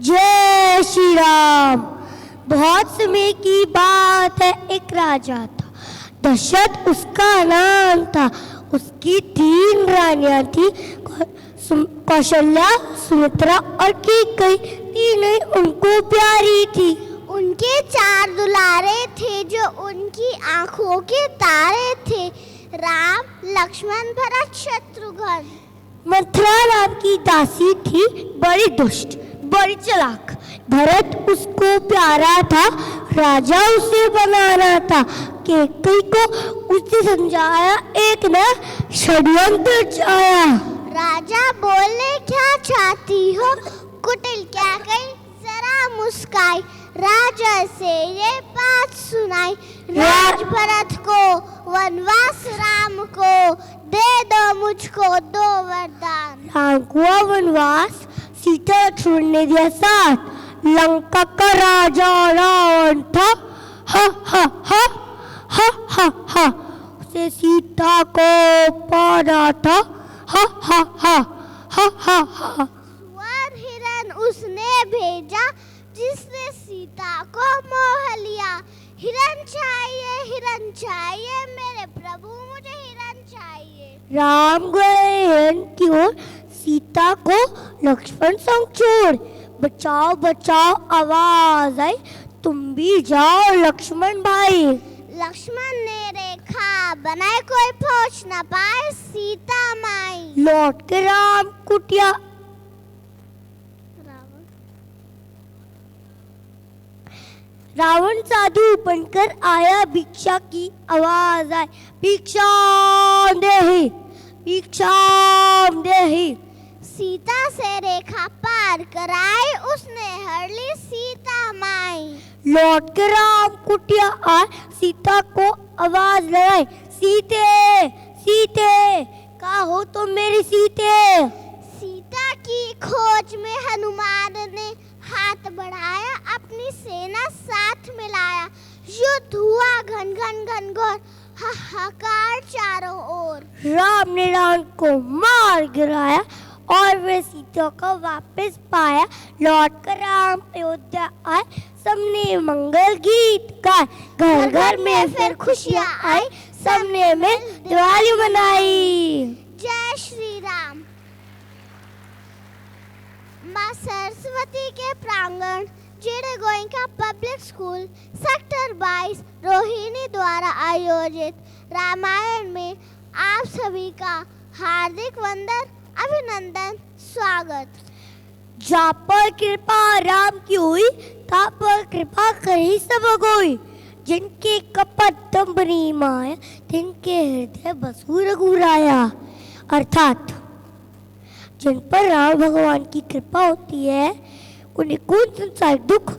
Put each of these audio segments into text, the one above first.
जय श्री राम। बहुत समय की बात है, एक राजा था, दशरथ उसका नाम था। उसकी 3 रानियां थी, कौशल्या, सुमित्रा और कैकेयी। तीनों उनको प्यारी थी। उनके 4 दुलारे थे जो उनकी आंखों के तारे थे, राम, लक्ष्मण, भरत, शत्रुघ्न। मंथरा नाम की दासी थी, बड़ी दुष्ट, बड़ी चालाक। भरत उसको प्यारा था, राजा उसे बनाना था। कैकेयी को उसने समझाया, एक न षड्यंत्र रचाया। राजा बोले, क्या चाहती हो? कुटिल कैकेयी जरा मुस्काई, राजा से ये बात सुनाई। राज भरत को, वनवास राम को, दे दो मुझको 2 वरदान। राम को वनवास, सीता छोड़ने दिया साथ। लंका का राजा रावण था, हा हा हा हा हा हा। उसे सीता को पाना था, हा हा हा हा हा हा। स्वर हिरण उसने भेजा, जिसने सीता को मोह लिया। हिरण चाहिए मेरे प्रभु, मुझे हिरण चाहिए। राम गए हिरण की ओर, सीता को लक्ष्मण संग छोड़। बचाओ बचाओ आवाज आई, तुम भी जाओ लक्ष्मण भाई। लक्ष्मण ने रेखा बनाए, कोई पहुंच न पाए सीता माई। लौट के राम कुटिया, रावण साधु बनकर आया, भिक्षा की आवाज आई, भिक्षाम देहि, भिक्षाम देहि। सीता से रेखा पार कराई, उसने हर ली सीता माई। लौट के राम कुटिया आए, सीता को आवाज लगाई, सीते सीते, कहाँ हो तुम मेरी सीते? सीता की खोज में हनुमान ने हाथ बढ़ाया, अपनी सेना साथ मिलाया। युद्ध हुआ घन घन घनघोर, हाहाकार चारों ओर। राम ने रावण को मार गिराया और वे सीता को वापस पाया। लौट कर राम अयोध्या आए, सबने मंगल गीत गाए। घर घर में फिर खुशियाँ आई, सबने मिल दिवाली मनाई। जय श्री राम। माँ सरस्वती के प्रांगण जेडे Goenka public school sector 22 Rohini द्वारा आयोजित रामायण में आप सभी का हार्दिक वंदन, अभिनंदन, स्वागत। जा पर कृपा राम की हुई, ता पर कृपा करी सब कोई। जिनके कपट दंबनी माया, तिनके हृदय बसु रघुराया। अर्थात जिन पर राम भगवान की कृपा होती है, उन्हें कोई संसार दुख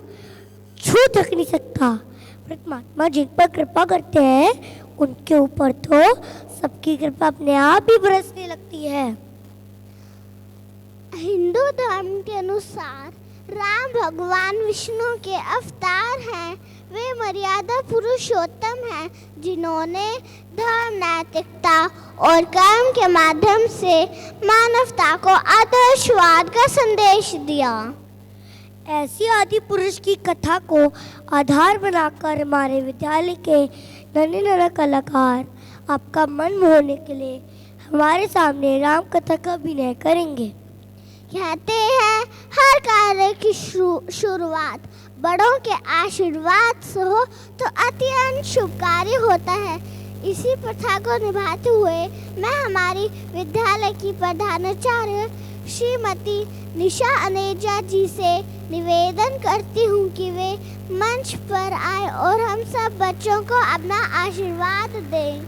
छू तक नहीं सकता। परमात्मा जिन पर कृपा करते हैं, उनके ऊपर तो सबकी कृपा अपने आप ही बरसने लगती है। हिंदू धर्म के अनुसार राम भगवान विष्णु के अवतार हैं। वे मर्यादा पुरुषोत्तम हैं, जिन्होंने धर्म, नैतिकता और कर्म के माध्यम से मानवता को आदर्शवाद का संदेश दिया। ऐसी आदि पुरुष की कथा को आधार बनाकर हमारे विद्यालय के नन्हे नन्हे कलाकार आपका मन मोहने के लिए हमारे सामने राम कथा का अभिनय करेंगे। कहते हैं, हर कार्य की शुरुआत बड़ों के आशीर्वाद से हो तो अत्यंत शुभ कार्य होता है। इसी प्रथा को निभाते हुए मैं हमारी विद्यालय की प्रधानाचार्य श्रीमती निशा अनेजा जी से निवेदन करती हूँ कि वे मंच पर आए और हम सब बच्चों को अपना आशीर्वाद दें।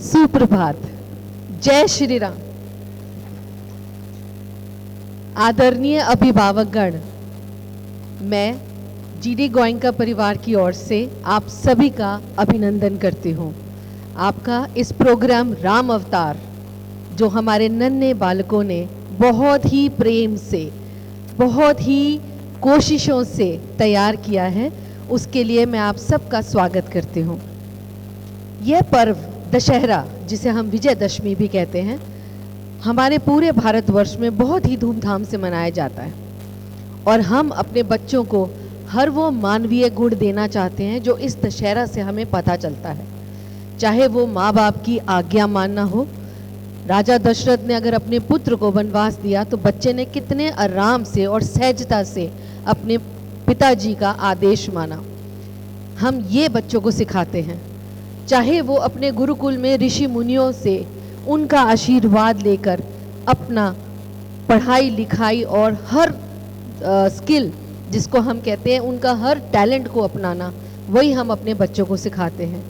सुप्रभात। जय श्री राम। आदरणीय अभिभावकगण, मैं जीडी गोयनका परिवार की ओर से आप सभी का अभिनंदन करती हूँ। आपका इस प्रोग्राम राम अवतार, जो हमारे नन्हे बालकों ने बहुत ही प्रेम से, बहुत ही कोशिशों से तैयार किया है, उसके लिए मैं आप सबका स्वागत करती हूँ। यह पर्व दशहरा, जिसे हम विजयदशमी भी कहते हैं, हमारे पूरे भारतवर्ष में बहुत ही धूमधाम से मनाया जाता है और हम अपने बच्चों को हर वो मानवीय गुण देना चाहते हैं जो इस दशहरा से हमें पता चलता है। चाहे वो माँ बाप की आज्ञा मानना हो। राजा दशरथ ने अगर अपने पुत्र को वनवास दिया तो बच्चे ने कितने आराम से और सहजता से अपने पिताजी का आदेश माना। हम ये बच्चों को सिखाते हैं। चाहे वो अपने गुरुकुल में ऋषि मुनियों से उनका आशीर्वाद लेकर अपना पढ़ाई लिखाई और हर स्किल, जिसको हम कहते हैं उनका हर टैलेंट को अपनाना, वही हम अपने बच्चों को सिखाते हैं।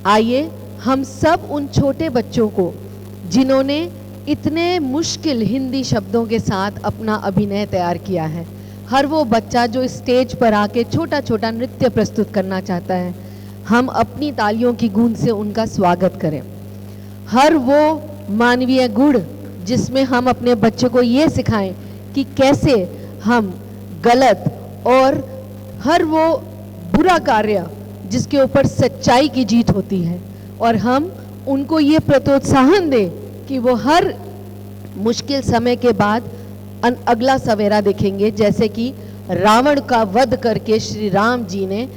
आइए हम सब उन छोटे बच्चों को जिन्होंने इतने मुश्किल हिंदी शब्दों के साथ अपना अभिनय तैयार किया है, हर वो बच्चा जो स्टेज पर आके छोटा छोटा नृत्य प्रस्तुत करना चाहता है, हम अपनी तालियों की गूंज से उनका स्वागत करें। हर वो मानवीय गुण जिसमें हम अपने बच्चे को ये सिखाएं कि कैसे हम गलत और हर वो बुरा कार्य जिसके ऊपर सच्चाई की जीत होती है, और हम उनको ये प्रोत्साहन दें कि वो हर मुश्किल समय के बाद अगला सवेरा देखेंगे। जैसे कि रावण का वध करके श्री राम जी ने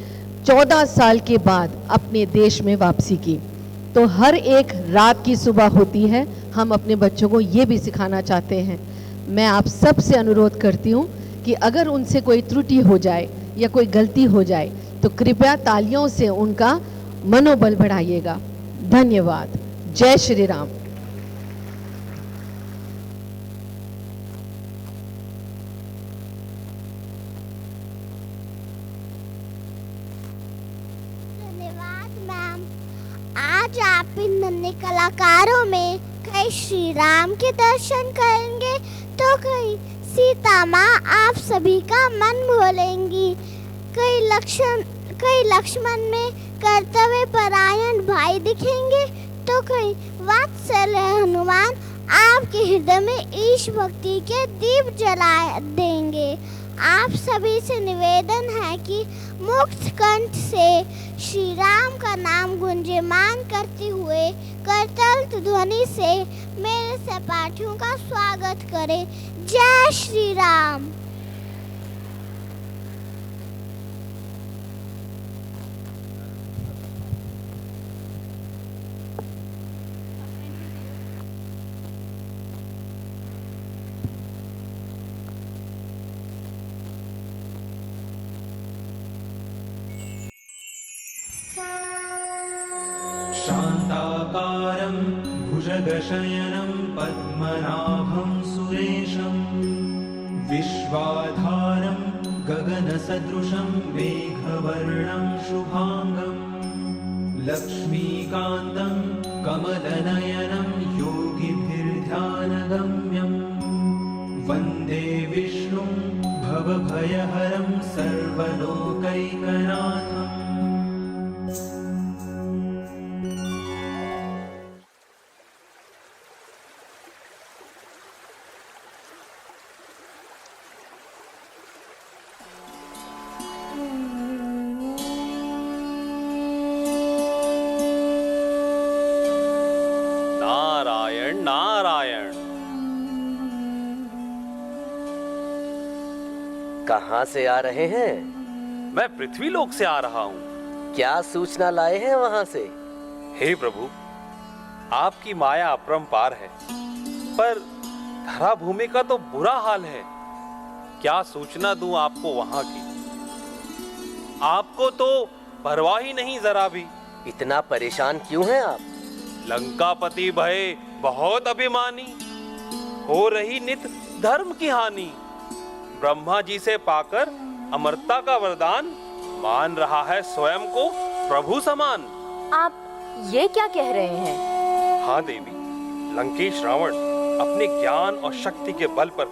14 साल के बाद अपने देश में वापसी की, तो हर एक रात की सुबह होती है। हम अपने बच्चों को ये भी सिखाना चाहते हैं। मैं आप सब से अनुरोध करती हूँ कि अगर उनसे कोई त्रुटि हो जाए या कोई गलती हो जाए तो कृपया तालियों से उनका मनोबल बढ़ाइएगा। धन्यवाद। जय श्री राम। धन्यवाद मैम। आज आप इन नन्हे कलाकारों में कई श्री राम के दर्शन करेंगे तो कई सीता माँ आप सभी का मन मोलेंगी। कई लक्ष्मण में कर्तव्य परायण भाई दिखेंगे तो कई वात्सल्य हनुमान आपके हृदय में ईश भक्ति के दीप जला देंगे। आप सभी से निवेदन है कि मुक्त कंठ से श्री राम का नाम गुंजयमान करते हुए करतल ध्वनि से मेरे सहपाठियों का स्वागत करें। जय श्री राम। शान्ताकारं भुजगशयनं पद्मनाभं सुरेशं विश्वाधारं गगनसदृशं मेघवर्णं शुभांगं लक्ष्मीकान्तं कमलनयनं योगिभिर्ध्यानगम्यं वन्दे विष्णुं भवभयहरं सर्वलोकैकनाथम्। नारायण नारायण। कहाँ से आ रहे हैं? मैं पृथ्वीलोक से आ रहा हूँ। क्या सूचना लाए हैं वहाँ से? हे प्रभु, आपकी माया अपरंपार है, पर धरा भूमि का तो बुरा हाल है। क्या सूचना दूं आपको वहाँ की? आपको तो परवाह ही नहीं जरा भी। इतना परेशान क्यों हैं आप? लंकापति भय बहुत अभिमानी, हो रही नित धर्म की हानि। ब्रह्मा जी से पाकर अमरता का वरदान, मान रहा है स्वयं को प्रभु समान। आप ये क्या कह रहे हैं? हाँ देवी, लंकेश रावण अपने ज्ञान और शक्ति के बल पर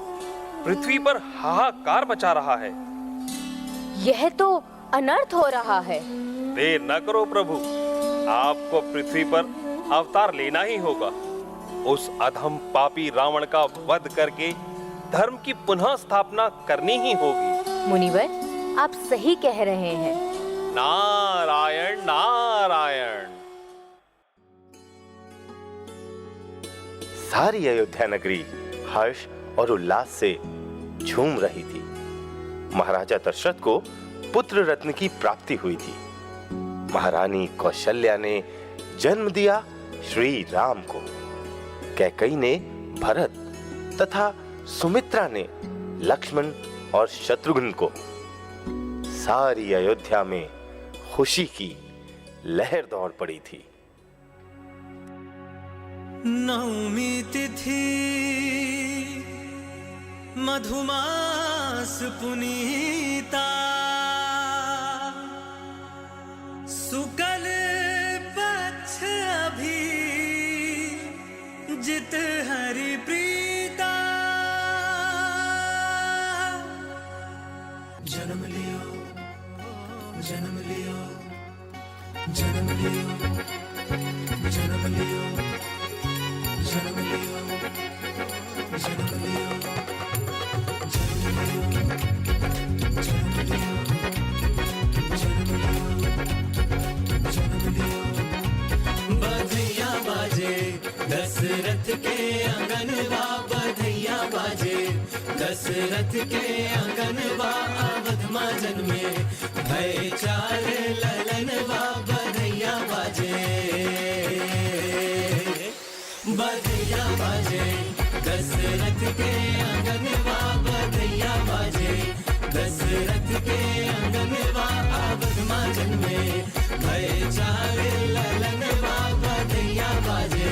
पृथ्वी पर हाहाकार मचा रहा है। यह तो अनर्थ हो रहा है। देर न करो प्रभु, आपको पृथ्वी पर अवतार लेना ही होगा। उस अधम पापी रावण का वध करके धर्म की पुनः स्थापना करनी ही होगी। मुनिवर, आप सही कह रहे हैं। नारायण नारायण। सारी अयोध्या नगरी हर्ष और उल्लास से झूम रही थी। महाराजा दशरथ को पुत्र रत्न की प्राप्ति हुई थी। महारानी कौशल्या ने जन्म दिया श्री राम को। कैकेयी ने भरत तथा सुमित्रा ने लक्ष्मण और शत्रुघ्न को। सारी अयोध्या में खुशी की लहर दौड़ पड़ी थी। नवमी तिथि मधुमास पुनीता, शुक्ल पक्ष अभी जित हरि प्रीता। जन्म लियो जन्म लियो जन्म लियो जन्म लियो जन्म लियो जन्म लियो बधैया बाजे दशरथ के आंगनवा, बधैया बाजे दशरथ के आंगनवा। अवध मां जन्मे भय चार ललनवा, बधैया बाजे बधैया बाजे दशरथ के आंगनवा, बधैया बाजे दशरथ के आंगनवा। अवध मां जन्मे भय चार ललनवा, बधैया बाजे।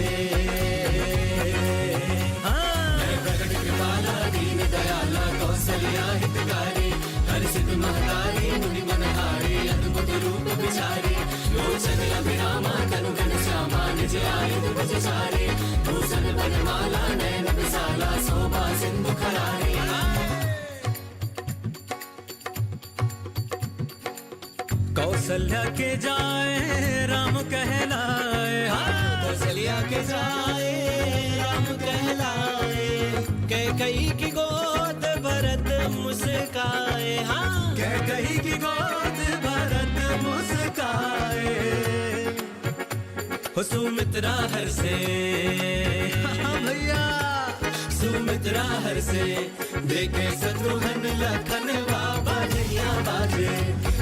प्रकट कृपाला दीन दयाला कौशल्या हितकारी, हर्षित महतारी मुनि मनहारी। अद्भुत रूप विचारी लोचन अभिरामा, तनु घन श्यामा निज आयुध भुज सारी। भूषण बनमाला नयन विशाला, शोभा सिंधु खरारी। कौशल्या के जाए राम कहलाए, कौशल्या के जाए राम कहलाए। कैकेयी की गोद भरत मुस्काए, हाँ कैकेयी की गोद भरत मुस्काए। सुमित्रा हर्षे भैया सुमित्रा हर्षे, देखे शत्रुघ्न लखनवा। बधैया बाजे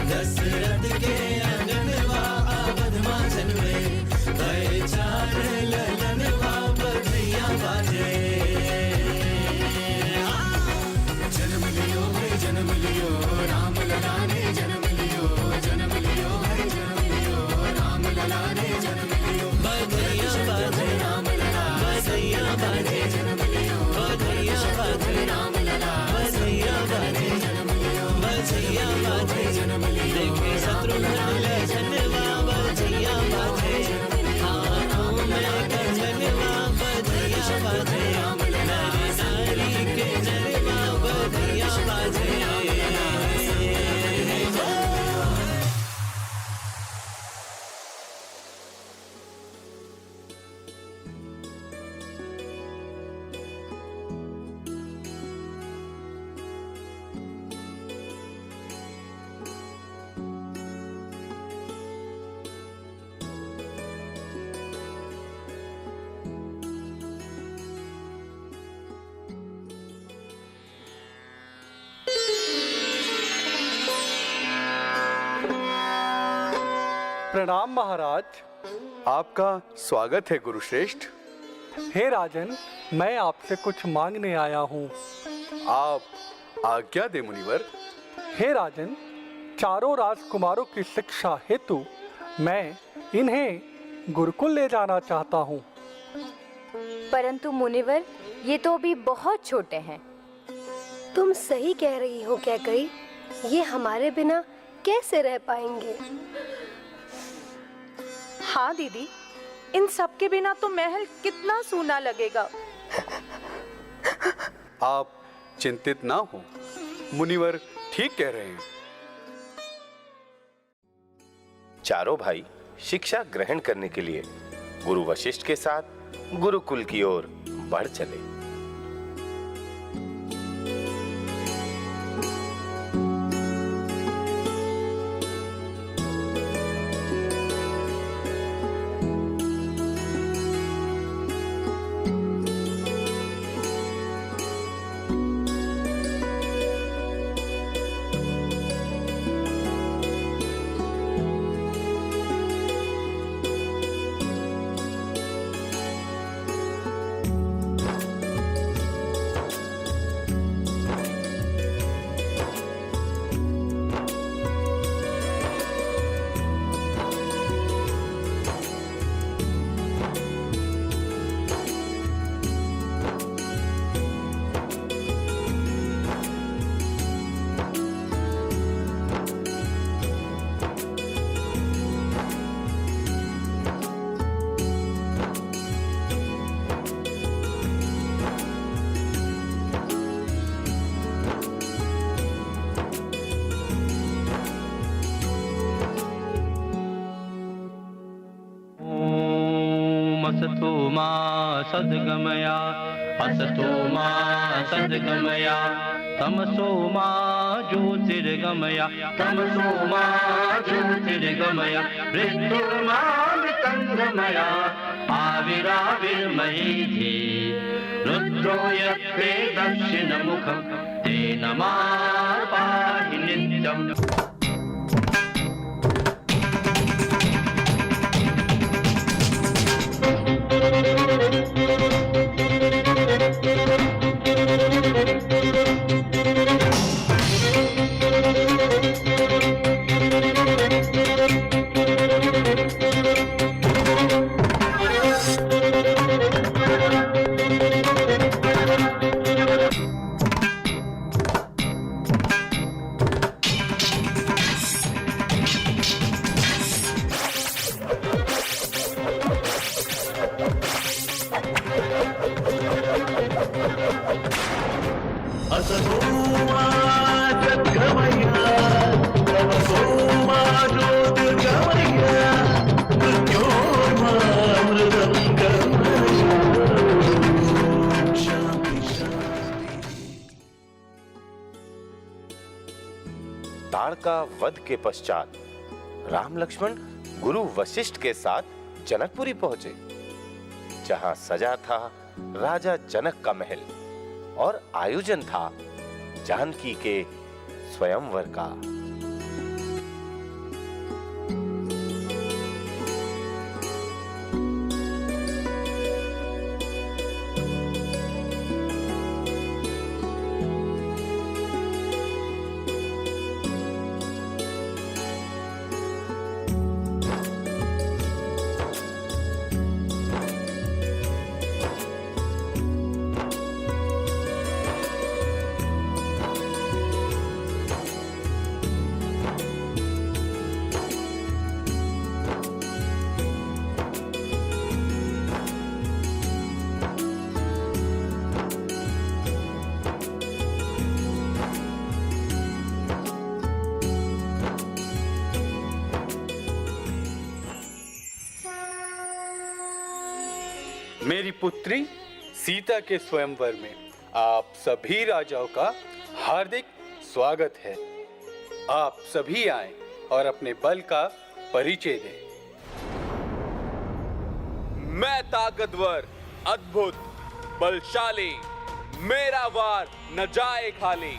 दशरथ के आंगनवा, अवध मां जन्मे भय चार ललनवा। बधैया बाजे जन्म लियो है जन्म लियो राम लला ने जन्म लियो, जन्म लियो है जन्म लियो राम लला ने जन्म लियो। बधैया बाजे राम लला, बधैया बाजे जन्म लियो, बधैया बाजे राम लला, बधैया बाजे जन्म लियो, बधैया बाजे जन्म लियो। देखे शत्रुघ्न लखनवा, बधैया बाजे हाथों में कंगनवा। बधैया बाजे नारी नारी के जलवा, बधैया बाजे। प्रणाम महाराज। आपका स्वागत है गुरुश्रेष्ठ। हे राजन, मैं आपसे कुछ मांगने आया हूँ। आप आज्ञा दे मुनिवर। हे राजन, चारों राजकुमारों की शिक्षा हेतु मैं इन्हें गुरुकुल ले जाना चाहता हूँ। परंतु मुनिवर, ये तो अभी बहुत छोटे हैं। तुम सही कह रही हो कैकेयी, ये हमारे बिना कैसे रह पाएंगे। हाँ दीदी, इन सब के बिना तो महल कितना सूना लगेगा। आप चिंतित ना हो, मुनिवर ठीक कह रहे हैं। चारों भाई शिक्षा ग्रहण करने के लिए गुरु वशिष्ठ के साथ गुरुकुल की ओर बढ़ चले। असतो मा सद्गमया असतो मा सद्गमया तमसो मा ज्योतिर्गमया तमसो मा ज्योतिर्गमया मृत्युर्मामृतङ्गमया आविराविर्महीधि रुद्रो यत्ते दक्षिणमुखं तेन मा पाहि नित्यम्। ताड़का वध के पश्चात राम लक्ष्मण गुरु वशिष्ठ के साथ जनकपुरी पहुंचे, जहां सजा था राजा जनक का महल और आयोजन था जानकी के स्वयंवर का। मेरी पुत्री सीता के स्वयंवर में आप सभी राजाओं का हार्दिक स्वागत है। आप सभी आएं और अपने बल का परिचय दें। मैं ताकतवर, अद्भुत, बलशाली, मेरा वार न जाए खाली।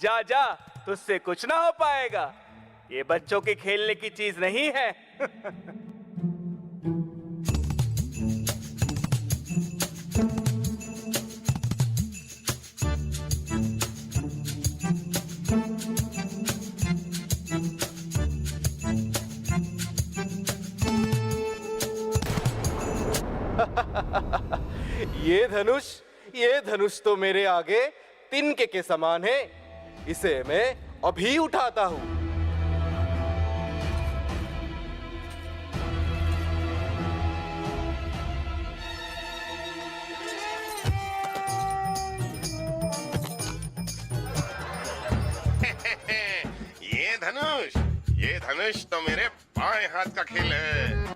जा जा, तुझसे कुछ ना हो पाएगा। ये बच्चों के खेलने की चीज नहीं है। ये धनुष तो मेरे आगे तिनके के समान है। इसे मैं अभी उठाता हूं। ये धनुष तो मेरे बाएं हाथ का खेल है।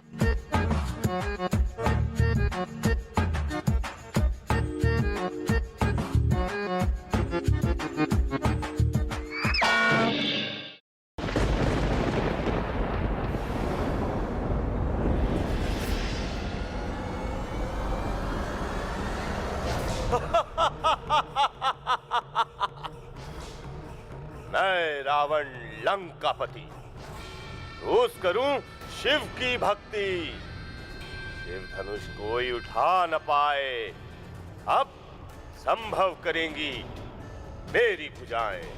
मैं रावण लंकापति रोज करूं शिव की भक्ति। शिव धनुष कोई उठा न पाए, अब संभव करेंगी मेरी भुजाएं।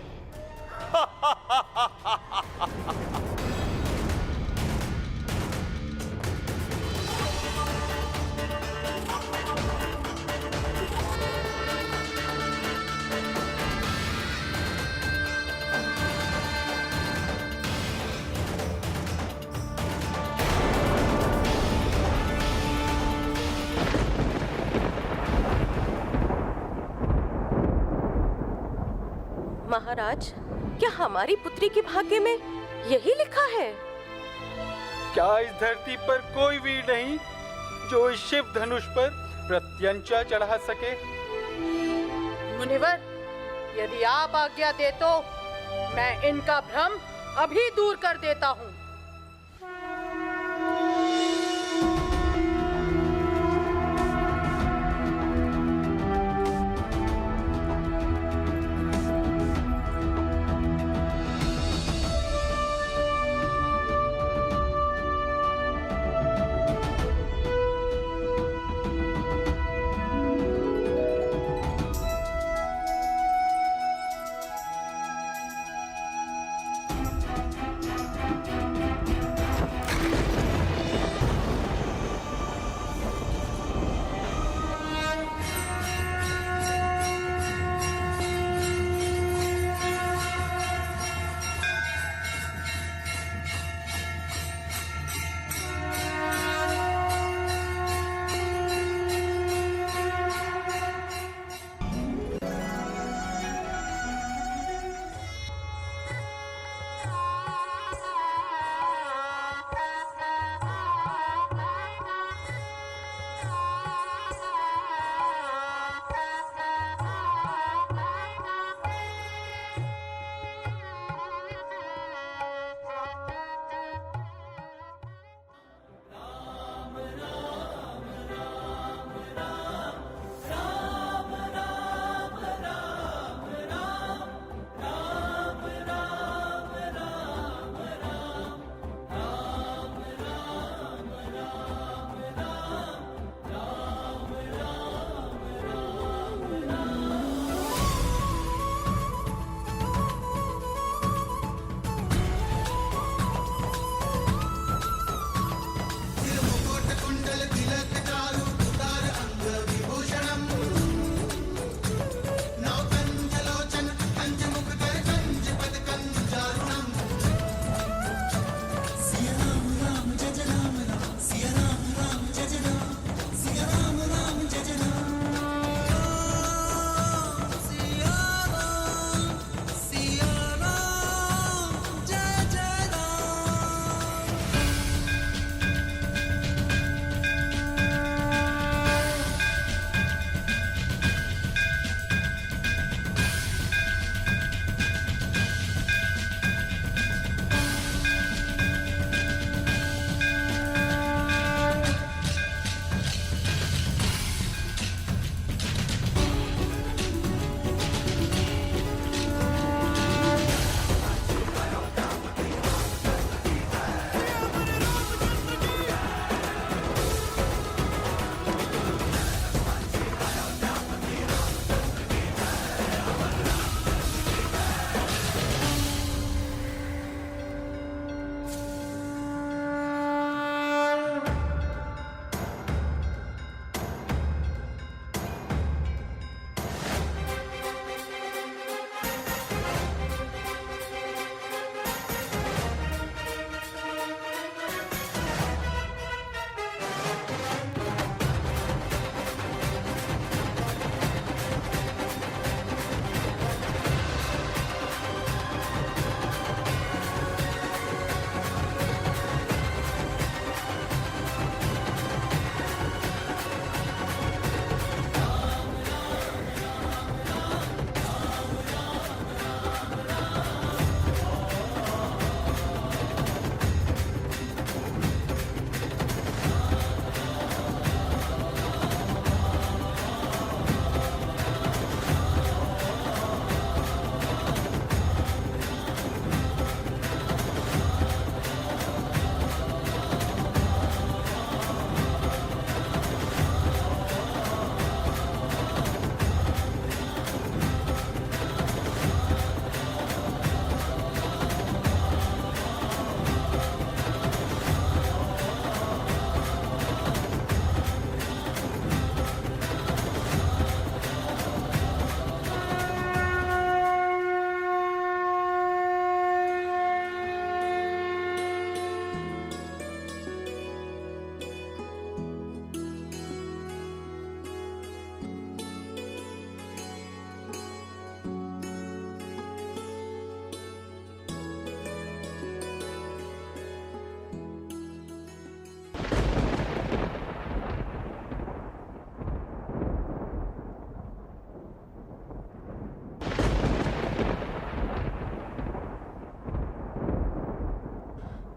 महाराज, क्या हमारी पुत्री के भाग्य में यही लिखा है? क्या इस धरती पर कोई वीर नहीं जो इस शिव धनुष पर प्रत्यंचा चढ़ा सके? मुनिवर, यदि आप आज्ञा दे तो मैं इनका भ्रम अभी दूर कर देता हूँ।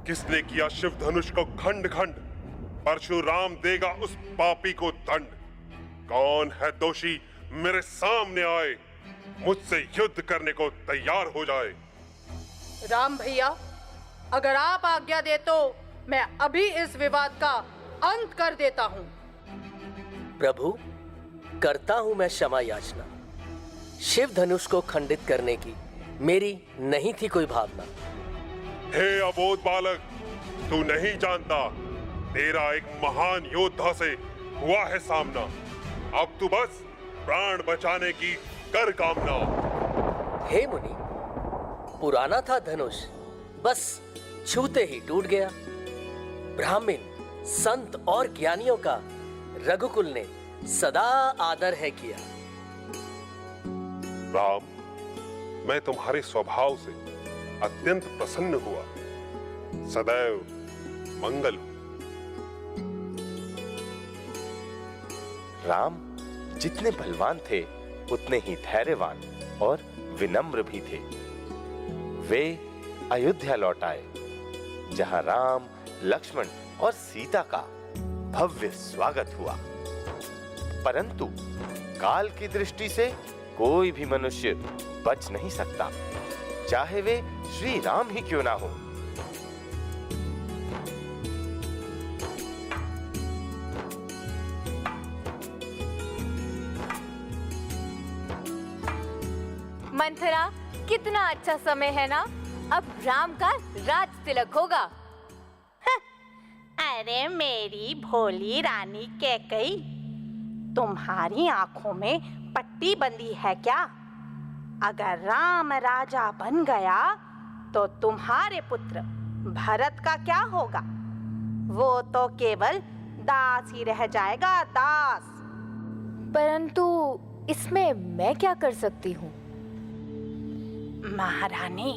किसने किया शिव धनुष को खंड खंड, परशुराम देगा उस पापी को दंड। कौन है दोषी मेरे सामने आए, मुझसे युद्ध करने को तैयार हो जाए। राम भैया, अगर आप आज्ञा दे तो मैं अभी इस विवाद का अंत कर देता हूँ। प्रभु, करता हूँ मैं क्षमा याचना। शिव धनुष को खंडित करने की मेरी नहीं थी कोई भावना। हे अबोध बालक, तू नहीं जानता, तेरा एक महान योद्धा से हुआ है सामना। अब तू बस प्राण बचाने की कर कामना। हे मुनि, पुराना था धनुष, बस छूते ही टूट गया। ब्राह्मण, संत और ज्ञानियों का रघुकुल ने सदा आदर है किया। राम, मैं तुम्हारे स्वभाव से अत्यंत प्रसन्न हुआ। सदैव मंगल हो। राम जितने बलवान थे उतने ही धैर्यवान और विनम्र भी थे। वे अयोध्या लौट आए, जहां राम, लक्ष्मण और सीता का भव्य स्वागत हुआ। परंतु काल की दृष्टि से कोई भी मनुष्य बच नहीं सकता, चाहे वे श्री राम ही क्यों ना हो। मंथरा, कितना अच्छा समय है ना, अब राम का राज तिलक होगा। अरे मेरी भोली रानी कैकई, तुम्हारी आंखों में पट्टी बंदी है क्या? अगर राम राजा बन गया तो तुम्हारे पुत्र भरत का क्या होगा? वो तो केवल दास ही रह जाएगा, दास। परंतु इसमें मैं क्या कर सकती हूँ? महारानी,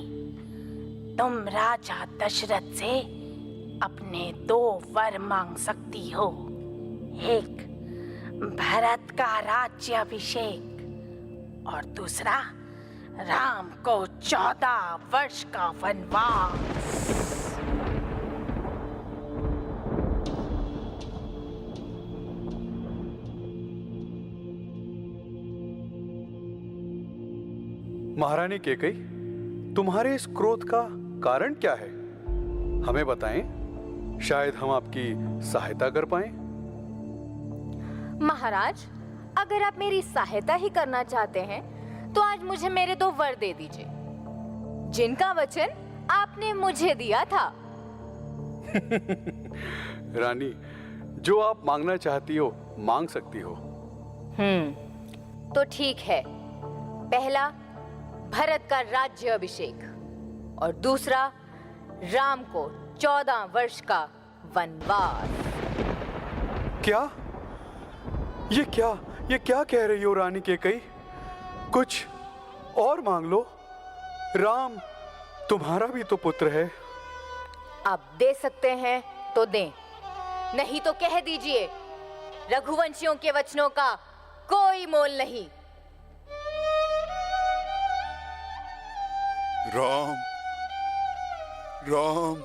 तुम राजा दशरथ से अपने 2 वर मांग सकती हो। एक भरत का राज्याभिषेक और दूसरा राम को 14 वर्ष का वनवास। महारानी कैकई, तुम्हारे इस क्रोध का कारण क्या है? हमें बताएं, शायद हम आपकी सहायता कर पाएं। महाराज, अगर आप मेरी सहायता ही करना चाहते हैं तो आज मुझे मेरे 2 वर दे दीजिए, जिनका वचन आपने मुझे दिया था। रानी, जो आप मांगना चाहती हो मांग सकती हो। तो ठीक है, पहला भरत का राज्य अभिषेक और दूसरा राम को 14 वर्ष का वनवास। क्या? ये क्या कह रही हो रानी कैकई? कुछ और मांग लो। राम तुम्हारा भी तो पुत्र है। अब दे सकते हैं तो दें, नहीं तो कह दीजिए रघुवंशियों के वचनों का कोई मोल नहीं। राम राम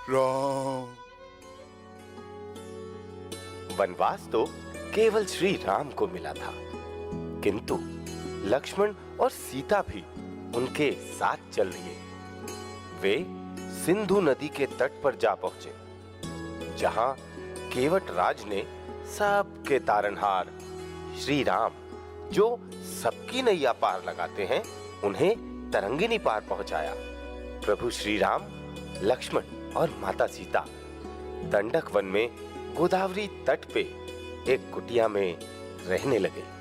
राम। वनवास तो केवल श्री राम को मिला था, किंतु लक्ष्मण और सीता भी उनके साथ चल दिए। वे सिंधु नदी के तट पर जा पहुंचे, जहां केवट राज ने सबके तारनहार श्री राम, जो सबकी नैया पार लगाते हैं, उन्हें तरंगिनी पार पहुंचाया। प्रभु श्री राम, लक्ष्मण और माता सीता दंडक वन में गोदावरी तट पे एक कुटिया में रहने लगे।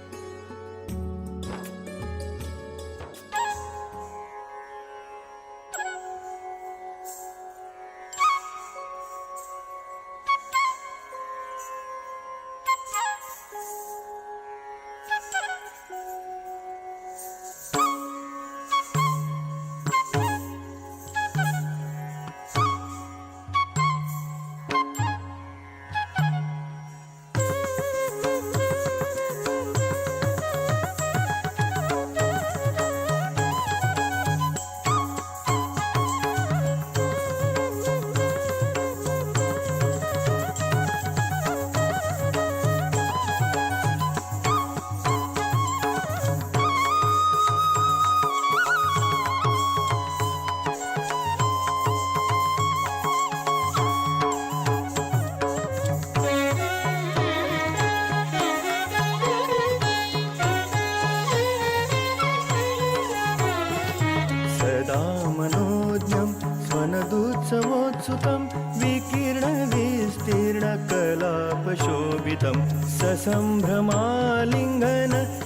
शोभितं ससम्भ्रमालिङ्गन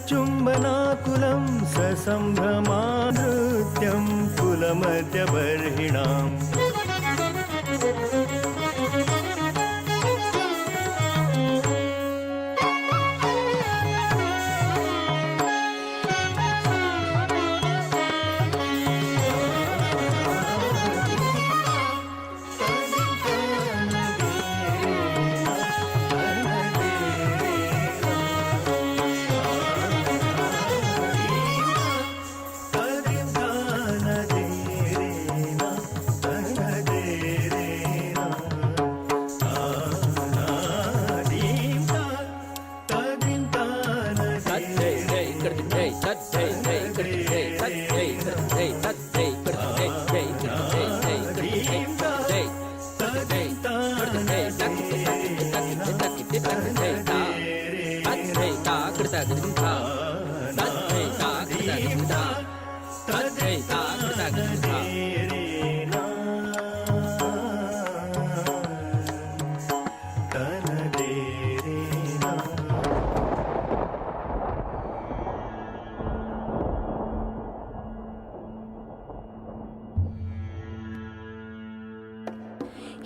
चुम्बनाकुलं ससम्भ्रमानृत्यं कुलमध्यबर्हिणाम्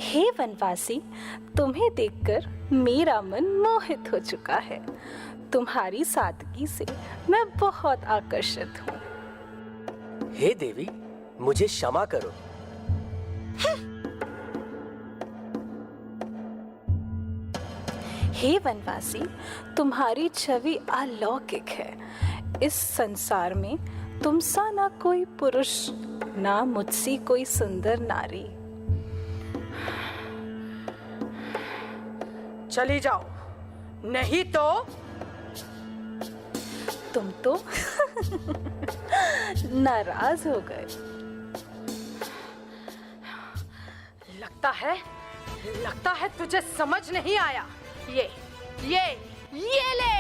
हे वनवासी, तुम्हें देखकर मेरा मन मोहित हो चुका है। तुम्हारी सादगी से मैं बहुत आकर्षित हूँ। हे देवी, मुझे क्षमा करो। हे वनवासी, तुम्हारी छवि अलौकिक है। इस संसार में तुम सा ना कोई पुरुष, ना मुझसे कोई सुंदर नारी। चली जाओ, नहीं तो तुम तो नाराज हो गए। लगता है तुझे समझ नहीं आया। ये ले।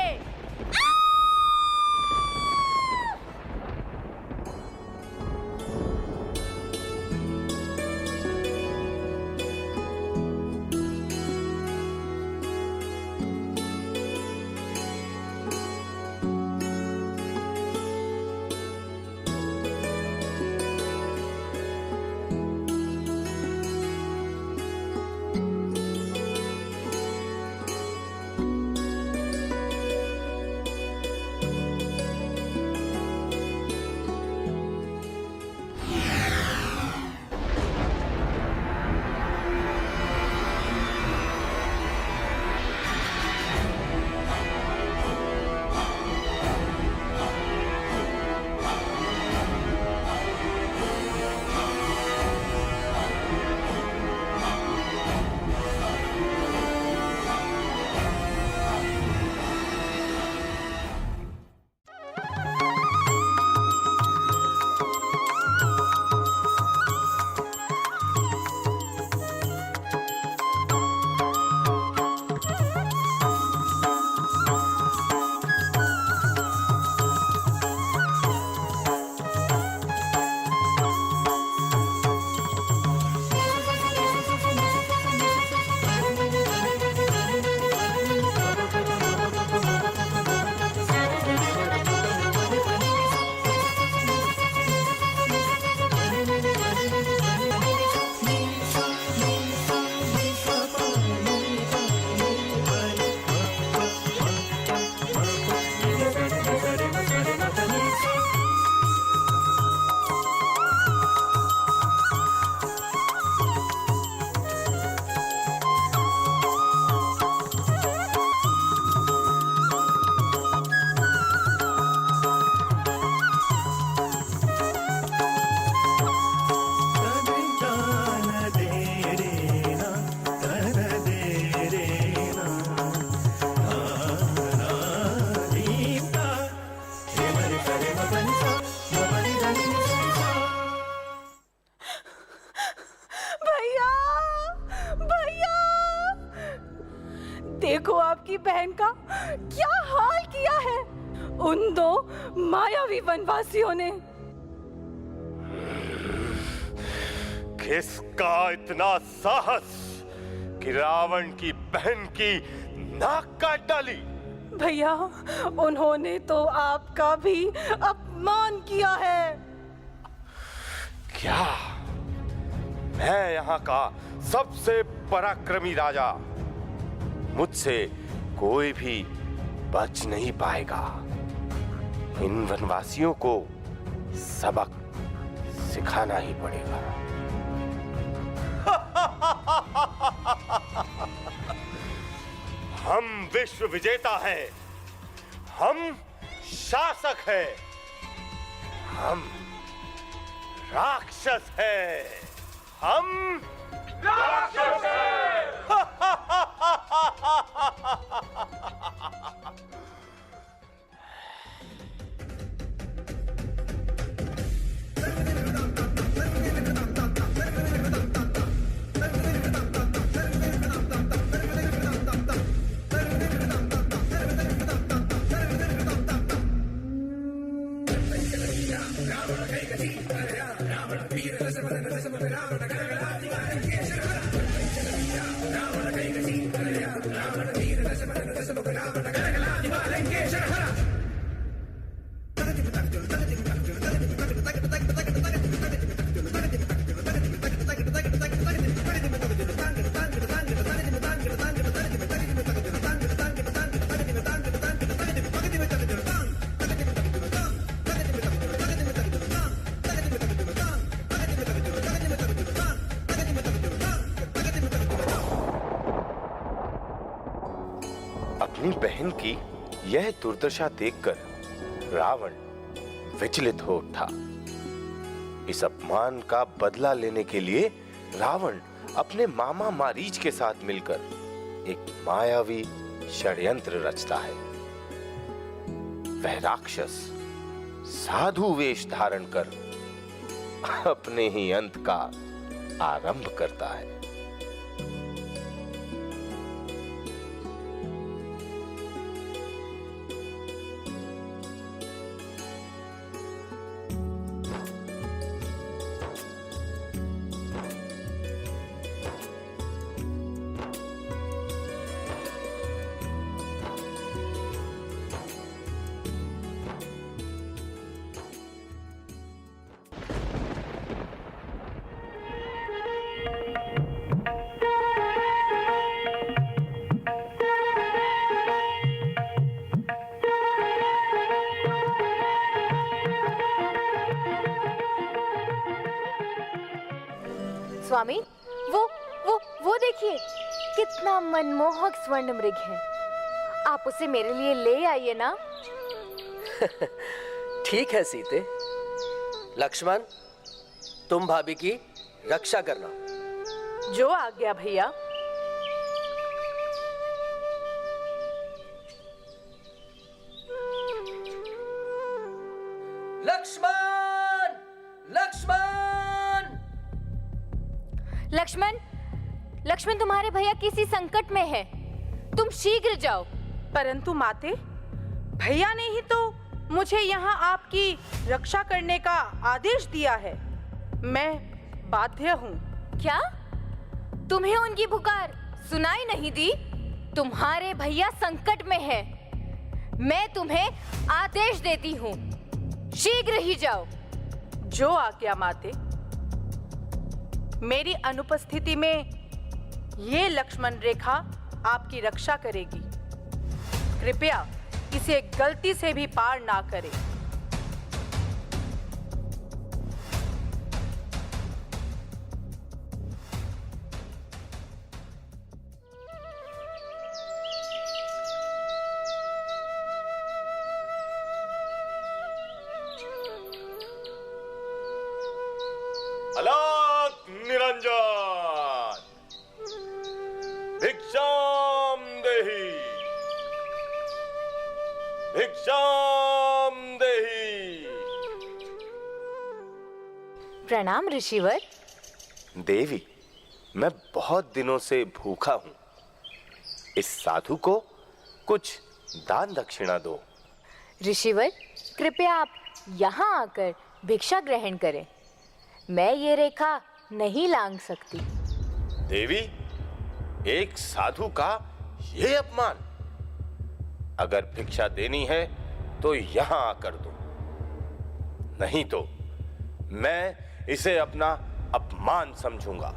देखो आपकी बहन का क्या हाल किया है उन दो मायावी वनवासियों ने। किसका इतना साहस कि रावण की बहन की नाक काट डाली। भैया, उन्होंने तो आपका भी अपमान किया है। क्या? मैं यहाँ का सबसे पराक्रमी राजा, मुझसे कोई भी बच नहीं पाएगा। इन वनवासियों को सबक सिखाना ही पड़ेगा। हम विश्व विजेता हैं, हम शासक हैं, हम राक्षस हैं, हम राक्षस हैं। अपनी बहन की यह दुर्दशा देखकर रावण विचलित हो उठा। इस अपमान का बदला लेने के लिए रावण अपने मामा मारीच के साथ मिलकर एक मायावी षड्यंत्र रचता है। वह राक्षस साधु वेश धारण कर अपने ही अंत का आरंभ करता है। स्वामी, वो देखिए, कितना मनमोहक स्वर्ण मृग है। आप उसे मेरे लिए ले आइए ना। ठीक है सीते। लक्ष्मण, तुम भाभी की रक्षा करना। जो आज्ञा भैया। लक्ष्मण! लक्ष्मण! लक्ष्मण, लक्ष्मण, तुम्हारे भैया किसी संकट में है, तुम शीघ्र जाओ। परंतु माते, भैया ने ही तो मुझे यहाँ आपकी रक्षा करने का आदेश दिया है। मैं बाध्य हूँ। क्या तुम्हें उनकी पुकार सुनाई नहीं दी? तुम्हारे भैया संकट में है। मैं तुम्हें आदेश देती हूँ, शीघ्र ही जाओ। जो आज्ञा माते। मेरी अनुपस्थिति में ये लक्ष्मण रेखा आपकी रक्षा करेगी। कृपया इसे गलती से भी पार ना करें। अलग निरंजन, भिक्षाम देहि, भिक्षाम देहि। प्रणाम ऋषिवर। देवी, मैं बहुत दिनों से भूखा हूँ। इस साधु को कुछ दान दक्षिणा दो। ऋषिवर, कृपया आप यहाँ आकर भिक्षा ग्रहण करें। मैं ये रेखा नहीं लांघ सकती। देवी, एक साधु का ये अपमान। अगर भिक्षा देनी है तो यहां आकर दो, नहीं तो मैं इसे अपना अपमान समझूंगा।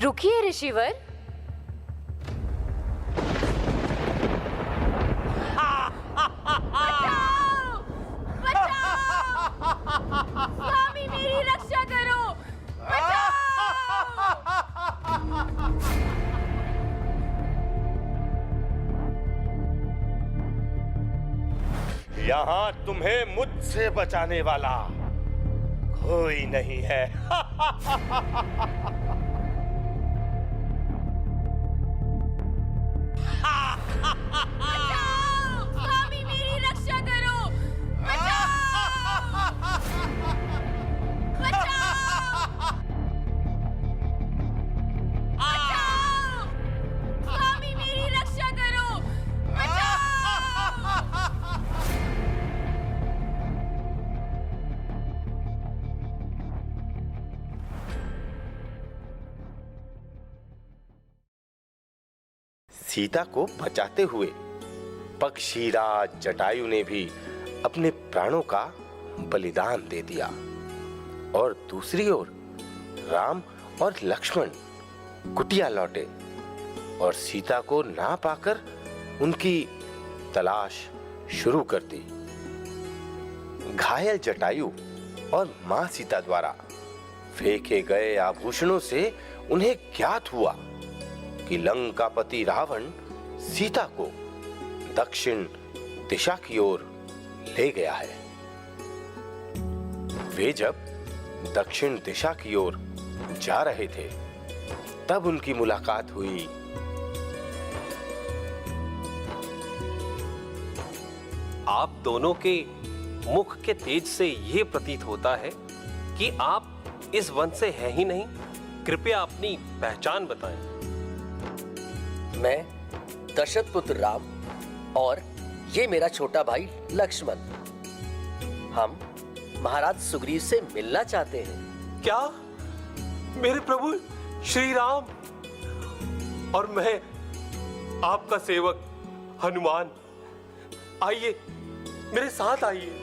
रुकिए ऋषिवर। स्वामी मेरी रक्षा करो। यहां तुम्हें मुझसे बचाने वाला कोई नहीं है। स्वामी मेरी रक्षा करो। स्वामी मेरी रक्षा करो। सीता को बचाते हुए पक्षीराज जटायु ने भी अपने प्राणों का बलिदान दे दिया, और दूसरी ओर राम और लक्ष्मण कुटिया लौटे और सीता को ना पाकर उनकी तलाश शुरू कर दी। घायल जटायु और मां सीता द्वारा फेंके गए आभूषणों से उन्हें ज्ञात हुआ कि लंकापति रावण सीता को दक्षिण दिशा की ओर ले गया है। वे जब दक्षिण दिशा की ओर जा रहे थे तब उनकी मुलाकात हुई। आप दोनों के मुख के तेज से यह प्रतीत होता है कि आप इस वन से हैं ही नहीं। कृपया अपनी पहचान बताएं। मैं दशरथ पुत्र राम और ये मेरा छोटा भाई लक्ष्मण। हम महाराज सुग्रीव से मिलना चाहते हैं। क्या? मेरे प्रभु श्री राम और मैं आपका सेवक हनुमान, आइए मेरे साथ आइए।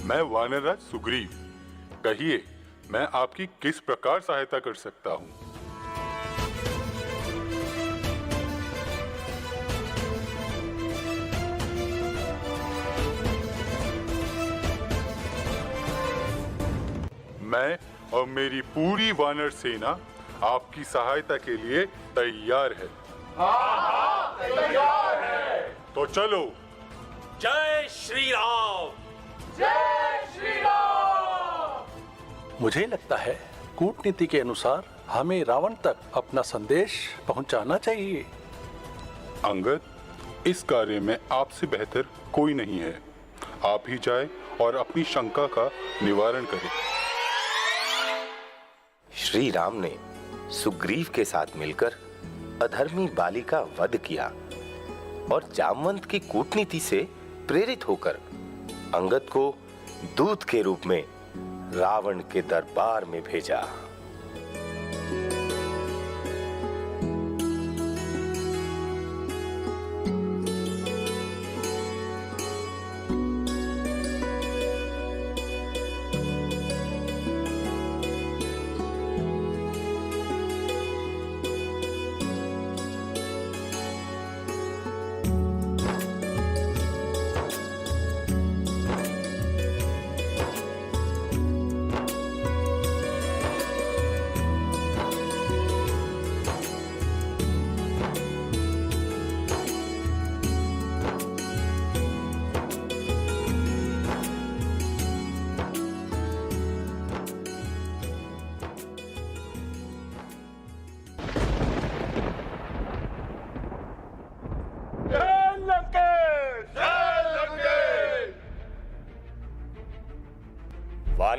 मैं वानरराज सुग्रीव, कहिए मैं आपकी किस प्रकार सहायता कर सकता हूँ? मैं और मेरी पूरी वानर सेना आपकी सहायता के लिए तैयार है। हाँ, तैयार है। तो चलो। जय श्री राम। जय श्री राम। मुझे लगता है कूटनीति के अनुसार हमें रावण तक अपना संदेश पहुंचाना चाहिए। अंगद, इस कार्य में आपसे बेहतर कोई नहीं है। आप ही जाए और अपनी शंका का निवारण करें। श्री राम ने सुग्रीव के साथ मिलकर अधर्मी बाली का वध किया और जामवंत की कूटनीति से प्रेरित होकर अंगद को दूत के रूप में रावण के दरबार में भेजा।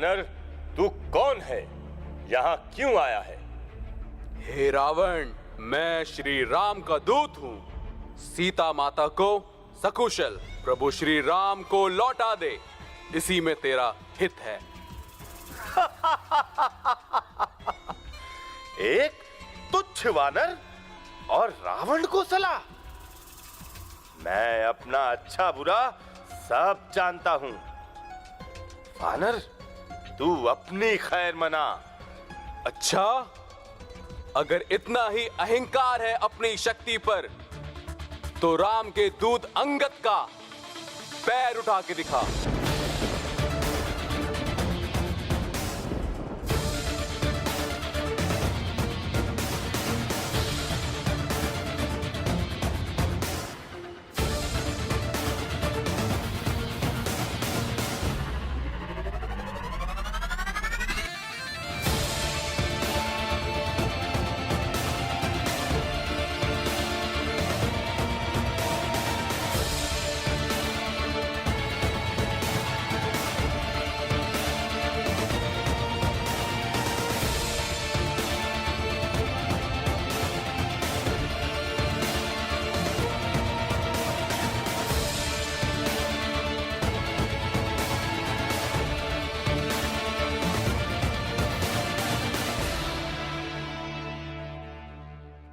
वानर, तू कौन है? यहाँ क्यों आया है? हे रावण, मैं श्री राम का दूत हूँ। सीता माता को सकुशल प्रभु श्री राम को लौटा दे, इसी में तेरा हित है। एक तुच्छ वानर और रावण को सलाह? मैं अपना अच्छा बुरा सब जानता हूं। वानर, तू अपनी खैर मना। अच्छा, अगर इतना ही अहंकार है अपनी शक्ति पर, तो राम के दूत अंगद का पैर उठा के दिखा।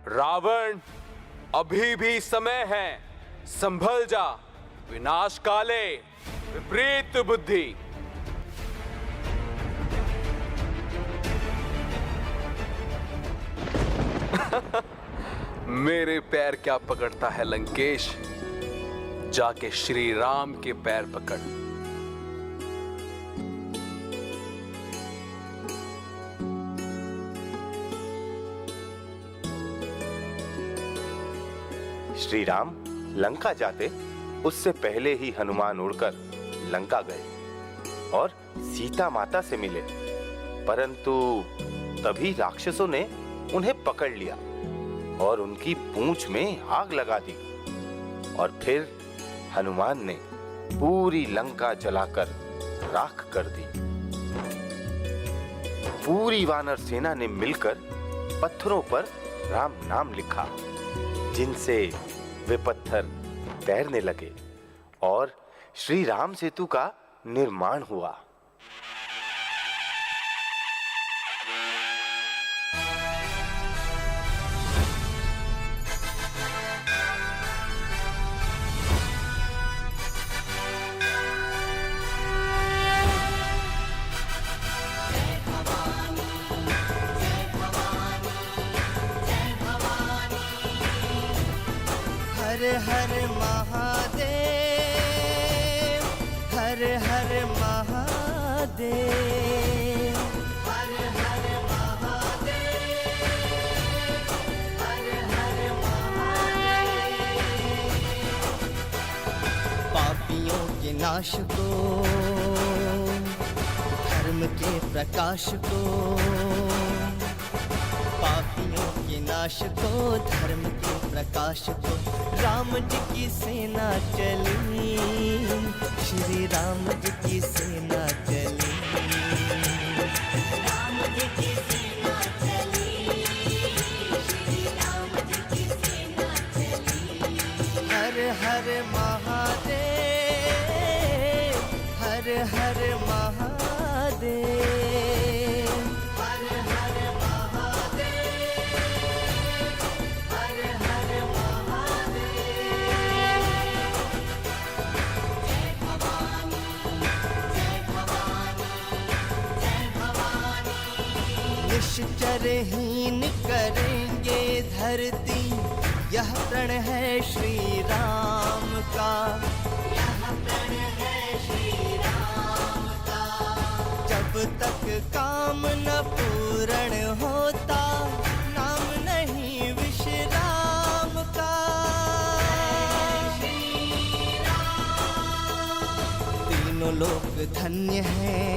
रावण, अभी भी समय है, संभल जा। विनाश काले विपरीत बुद्धि। मेरे पैर क्या पकड़ता है लंकेश, जाके श्री राम के पैर पकड़। श्री राम लंका जाते उससे पहले ही हनुमान उड़कर लंका गए और सीता माता से मिले, परंतु तभी राक्षसों ने उन्हें पकड़ लिया और उनकी पूंछ में आग लगा दी। और फिर हनुमान ने पूरी लंका जलाकर राख कर दी। पूरी वानर सेना ने मिलकर पत्थरों पर राम नाम लिखा, जिनसे वे पत्थर तैरने लगे और श्री राम सेतु का निर्माण हुआ। हर हर महादेव, हर हर महादेव, हर हर महादेव, हर हर महादेव। पापियों के नाश को, धर्म के प्रकाश को, पापियों के नाश को, धर्म के प्रकाश को, राम जी की सेना चली, श्री राम जी की सेना चली, राम जी की सेना चली, श्री राम जी की सेना चली। हर हर महादेव, हर हर महादेव, निश्चरहीन करेंगे धरती, यह प्रण है श्री राम का, यह प्रण है श्री राम का। जब तक काम न पूर्ण होता, नाम नहीं विश्राम का। तीनों लोक धन्य हैं,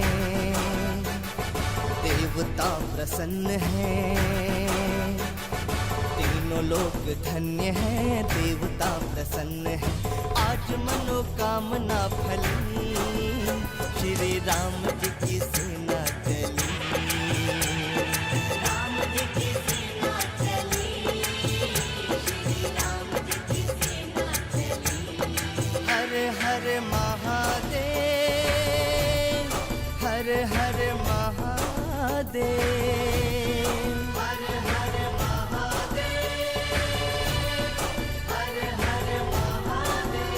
देवता प्रसन्न है, तीनों लोक धन्य है, देवता प्रसन्न है। आज मनोकामना फली, श्री राम जी की सेना चली, राम जी की सेना चली, श्री राम जी की सेना चली। हर हर महादेव, हर हर महादेव, हर हर महादेव, हर हर महादेव।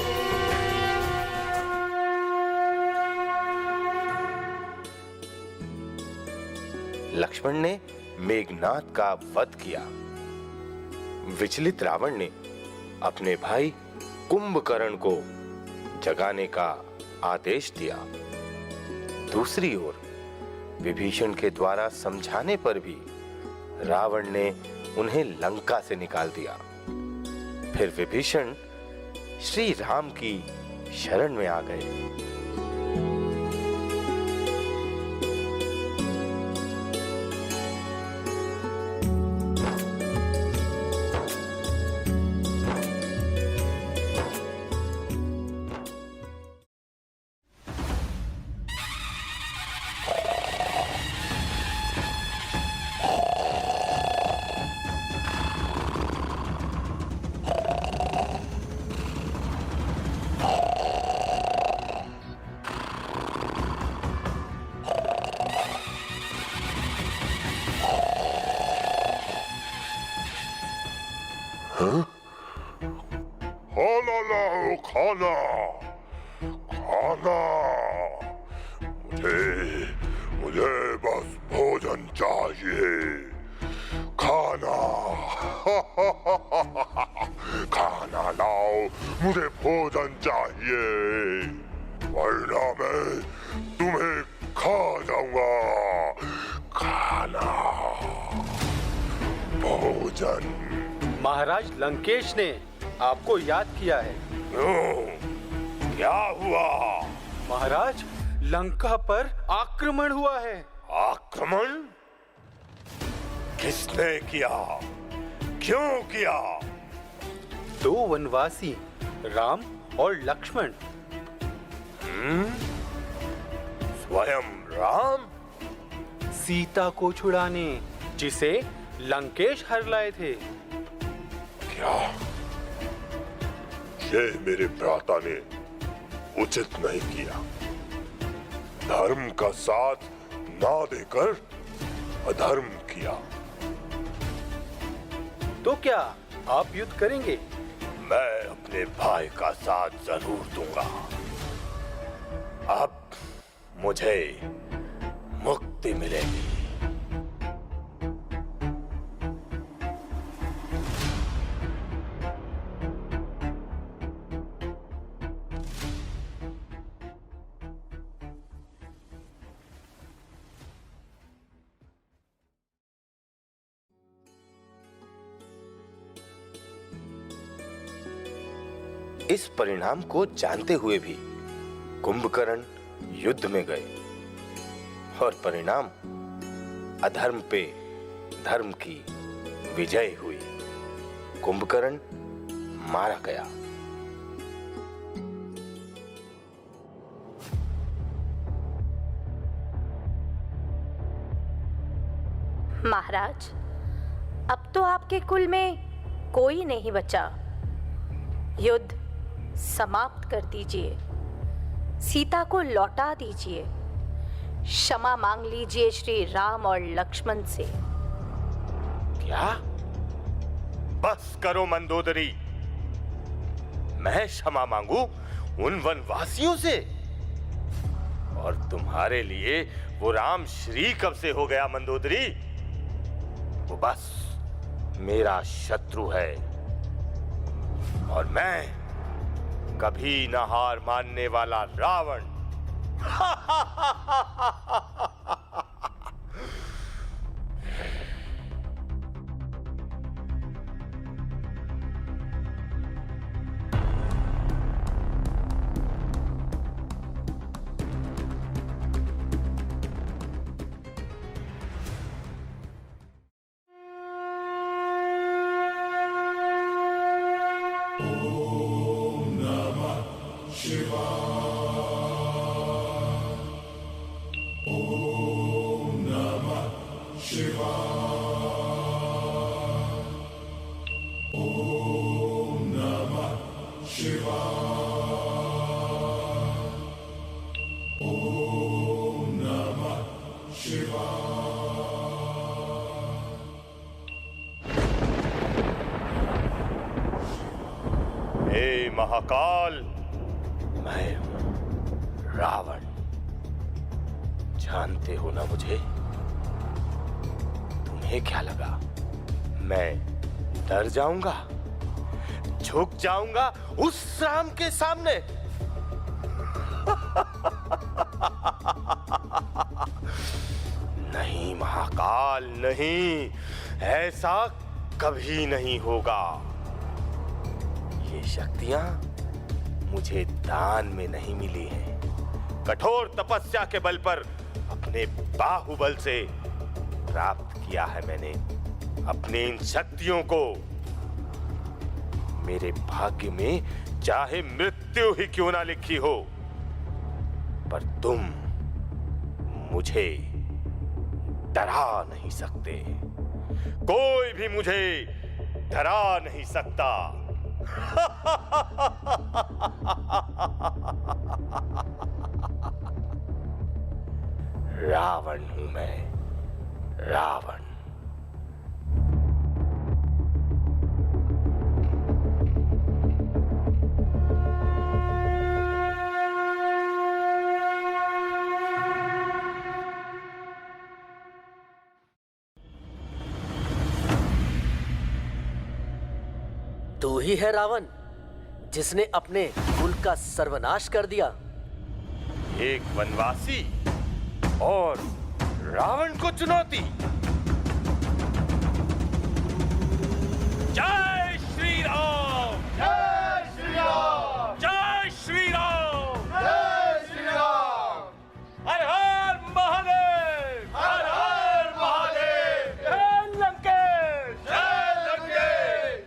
लक्ष्मण ने मेघनाद का वध किया। विचलित रावण ने अपने भाई कुंभकर्ण को जगाने का आदेश दिया। दूसरी ओर विभीषण के द्वारा समझाने पर भी रावण ने उन्हें लंका से निकाल दिया। फिर विभीषण श्री राम की शरण में आ गए। खाना लाओ, खाना खाना, मुझे बस भोजन चाहिए। खाना खाना लाओ, मुझे भोजन चाहिए, वरना मैं तुम्हें खा जाऊंगा। खाना, भोजन। महाराज लंकेश ने आपको याद किया है। क्या हुआ? महाराज, लंका पर आक्रमण हुआ है। आक्रमण? किसने किया? क्यों किया? दो वनवासी राम और लक्ष्मण। स्वयं राम? सीता को छुड़ाने, जिसे लंकेश हर लाए थे। क्या? ये मेरे भ्राता ने उचित नहीं किया। धर्म का साथ ना देकर अधर्म किया। तो क्या आप युद्ध करेंगे? मैं अपने भाई का साथ जरूर दूंगा। अब मुझे मुक्ति मिलेगी। इस परिणाम को जानते हुए भी कुंभकर्ण युद्ध में गए और परिणाम अधर्म पे धर्म की विजय हुई। कुंभकर्ण मारा गया। महाराज, अब तो आपके कुल में कोई नहीं बचा। युद्ध समाप्त कर दीजिए, सीता को लौटा दीजिए, क्षमा मांग लीजिए श्री राम और लक्ष्मण से। क्या? बस करो मंदोदरी। मैं क्षमा मांगू उन वनवासियों से? और तुम्हारे लिए वो राम श्री कब से हो गया मंदोदरी? वो बस मेरा शत्रु है और मैं कभी न हार मानने वाला रावण। हे महाकाल, मैं हूं रावण। जानते हो ना मुझे? तुम्हें क्या लगा मैं डर जाऊंगा, झुक जाऊंगा उस राम के सामने? नहीं महाकाल, नहीं, ऐसा कभी नहीं होगा। ये शक्तियां मुझे दान में नहीं मिली हैं। कठोर तपस्या के बल पर अपने बाहुबल से प्राप्त किया है मैंने अपनी इन शक्तियों को। मेरे भाग्य में चाहे मृत्यु ही क्यों ना लिखी हो, पर तुम मुझे डरा नहीं सकते। कोई भी मुझे डरा नहीं सकता। रावण हूं मैं, रावण। तू ही है रावण जिसने अपने कुल का सर्वनाश कर दिया। एक वनवासी और रावण को चुनौती। जय श्री राम, जय श्री राम, जय श्री राम, जय श्री राम। हर हर महादेव, हर हर महादेव। जय लंकेश, जय लंकेश।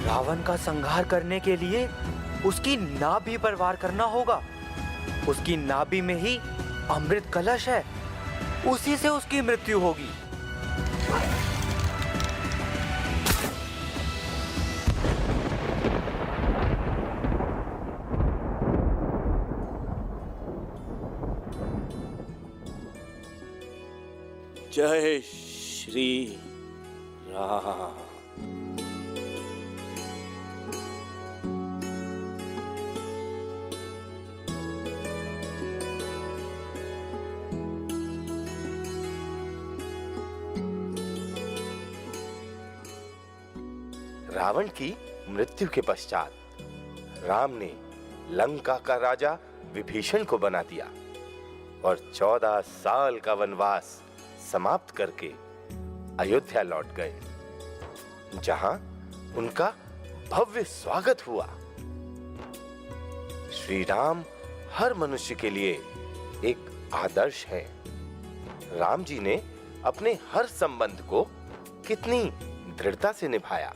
रावण का संहार करने के लिए उसकी नाभि पर वार करना होगा। उसकी नाभि में ही अमृत कलश है, उसी से उसकी मृत्यु होगी। जय श्री राम। रावण की मृत्यु के पश्चात राम ने लंका का राजा विभीषण को बना दिया और 14 साल का वनवास समाप्त करके अयोध्या लौट गए। जहां उनका भव्य स्वागत हुआ। श्री राम हर मनुष्य के लिए एक आदर्श है। राम जी ने अपने हर संबंध को कितनी दृढ़ता से निभाया।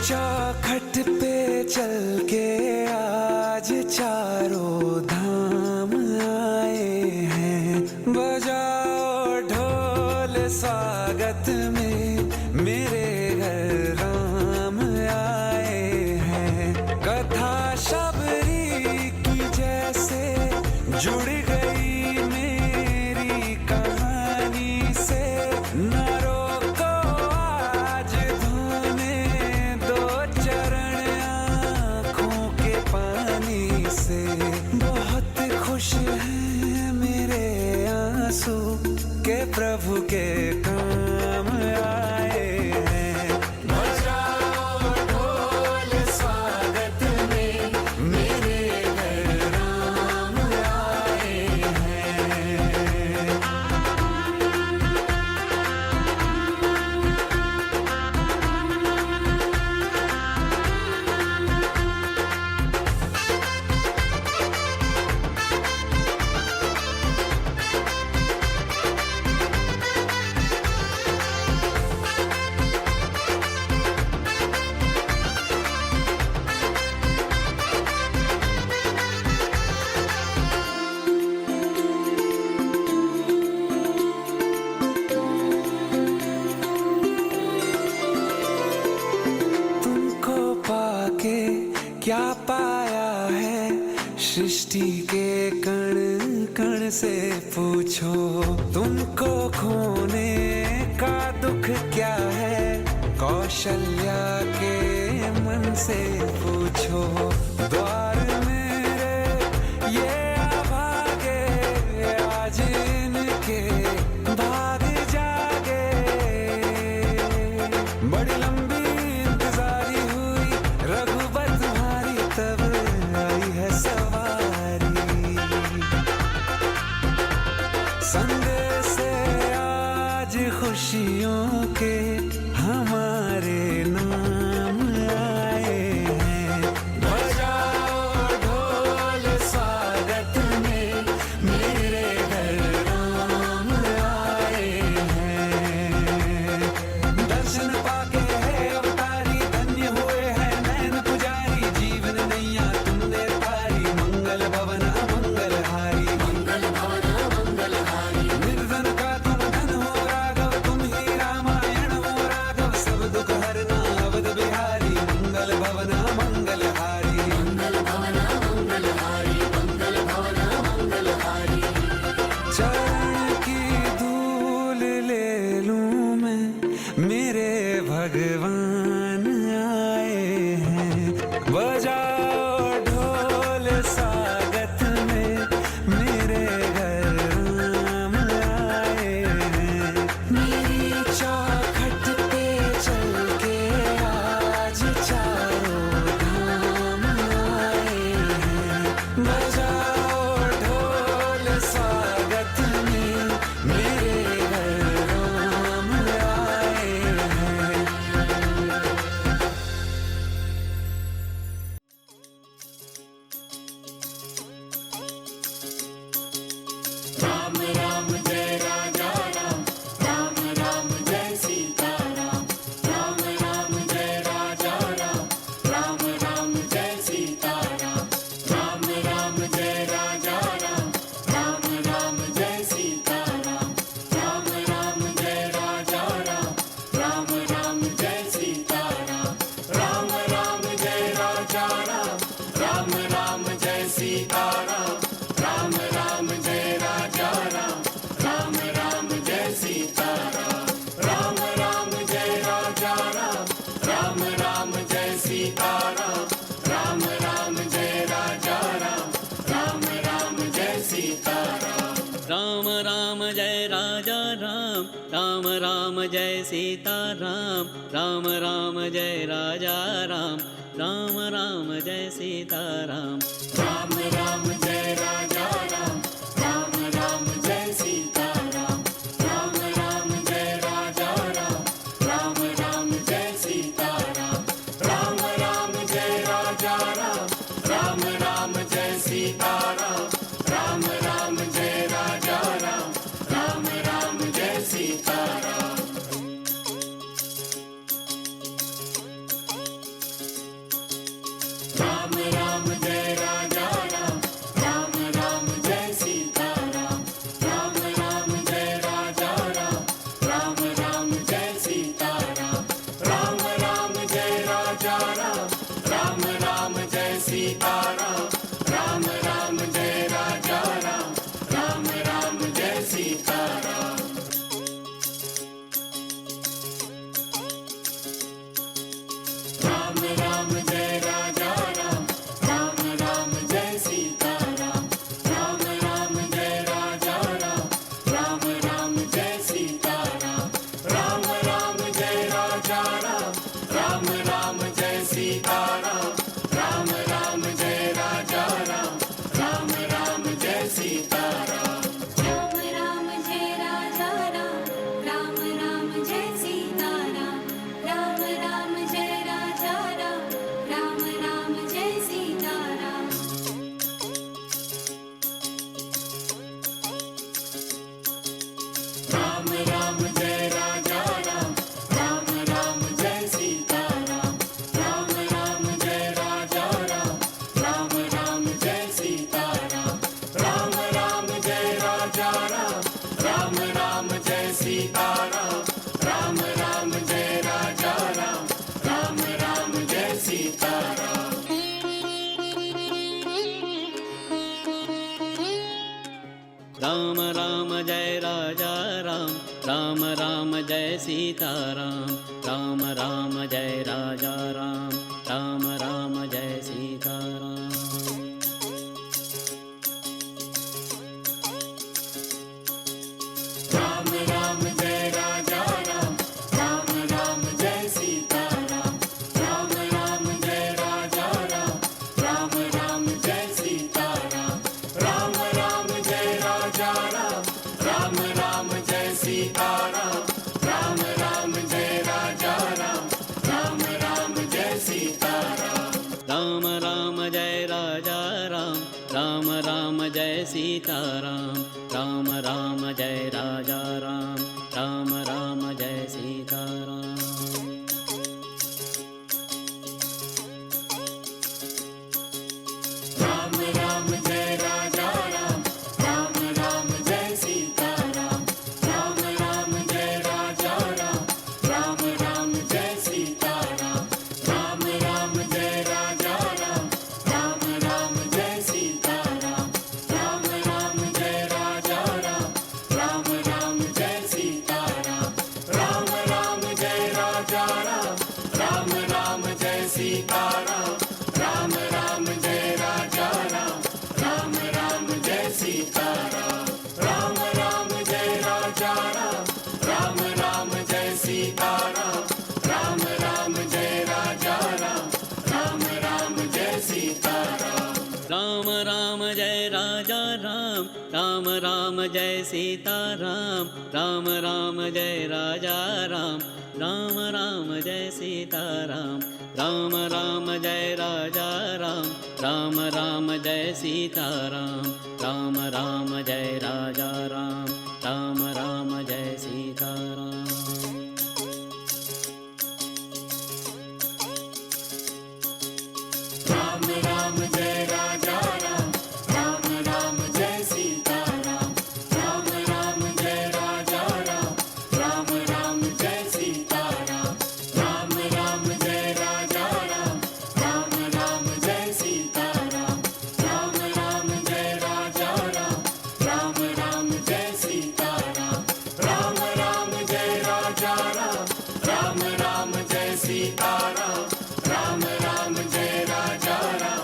चौखट पे चल के आज चारों धाम आए हैं। बजाओ ढोल स्वागत में, मेरे घर राम आए हैं। कथा शबरी की जैसे जुड़ गई मेरी कहानी से। न रोको आज धोने दो चरण आँखों के पानी से। बहुत खुश हैं मेरे आंसू के प्रभु के काम आए हैं। बजाओ ढोल स्वागत में, मेरे घर राम आए हैं। तुमको पाके क्या पाया है, सृष्टि के कण कण से पूछो। तुमको खोने का दुख क्या है, कौशल्या के मन से पूछो। द्वार मेरे ये अभागे, आज इनके भाग जागे। बड़ी लंबी इंतजारी हुई रघुबर तुम्हारी, तब आई है सवारी। संदेश से आज खुशियों के हमारे नाम आए हैं। बजाओ ढोल स्वागत में, मेरे घर राम आए हैं। दर्शन पाके है अवतारी, धन्य हुए हैं नैन पुजारी। जीवन नैया तुमने तारी, मंगल भवन अमंगल हारी। मंगल भवन अमंगल हारी। निर्धन का तुम धन हो राघव, तुम ही रामायण हो राघव। सब दुख हरना अवध बिहारी, मंगल भवन अमंगल हारी। मंगल भवन अमंगल हारी, मंगल भवन अमंगल हारी। चरण की धूल ले लूं मैं, मेरे भगवान आए हैं। बजाओ ढोल स्वागत में, मेरे घर राम आए हैं। मेरी चौखट पे चल के आज चारों धाम आए हैं। बजाओ ढोल स्वागत में, राम राम जय सीता राम, राम राम जय राजा राम, राम राम जय सीता राम, राम राम जय राजा राम, राम राम जय सीता राम, राम राम जय राजा राम, राम राम जय सीता राम, राम राम जय राजा राम, राम राम जय सीता राम, राम राम जय राजा राम, राम राम जय सीता राम। राम राम जय राजा राम, राम राम जय सीता राम, राम राम जय राजा राम, राम राम जय सीता राम, राम राम जय राजा राम, राम राम जय सीता राम, राम राम जय राजा राम, राम राम जय सीता राम। राम राम जय राजा राम, राम राम जय सीता राम, राम राम जय राजा राम, राम राम जय सीता राम, राम राम जय राजा राम, राम राम जय सीता राम, राम राम जय राजा राम, राम राम जय सीता राम। राम राम जय राजा राम, राम राम जय सीता राम, राम राम जय राजा राम, राम राम जय सीता राम। राम राम जय राजा राम, राम राम जय सीता राम, राम राम जय राजा राम, राम राम जय सीता राम, राम राम जय राजा राम, राम राम जय सीता राम, राम राम जय राजा राम, राम राम जय सीता राम। राम राम जय राजा राम, राम राम जय सीता राम, राम राम जय राजा राम, राम राम जय सीता राम। राम राम जय राजा राम, राम राम जय सीता राम, राम राम जय राजा राम, राम राम जय सीता राम, राम राम जय राजा राम, राम राम जय सीता राम, राम राम जय राजा राम, राम राम जय सीता राम। राम राम जय राजा राम, राम राम जय सीता राम, राम राम जय राजा राम, राम राम जय सीता राम। राम राम जय राजा राम, राम राम जय सीता राम, राम राम जय राजा राम, राम राम जय सीता राम, राम राम जय राजा राम, राम राम जय सीता राम, राम राम जय राजा राम, राम राम जय सीता राम, राम राम जय राजा राम, राम राम जय सीता राम, राम राम जय राजा राम, राम राम जय सीता राम। राम राम जय राजा राम, राम राम जय सीता राम, राम राम जय राजा राम, राम राम जय सीता राम। राम राम जय राजा राम, राम राम जय सीता राम, राम राम जय राजा राम, राम राम जय सीता राम, राम राम जय राजा राम, राम राम जय सीता राम, राम राम जय राजा राम, राम राम जय सीता राम। राम राम जय राजा राम, राम राम जय सीता राम, राम राम जय राजा राम, राम राम जय सीता राम, राम राम जय राजा राम, राम राम जय सीता राम, राम राम जय राजा राम, राम राम जय सीता राम, राम राम जय राजा राम, राम राम जय सीता राम, राम राम जय राजा राम,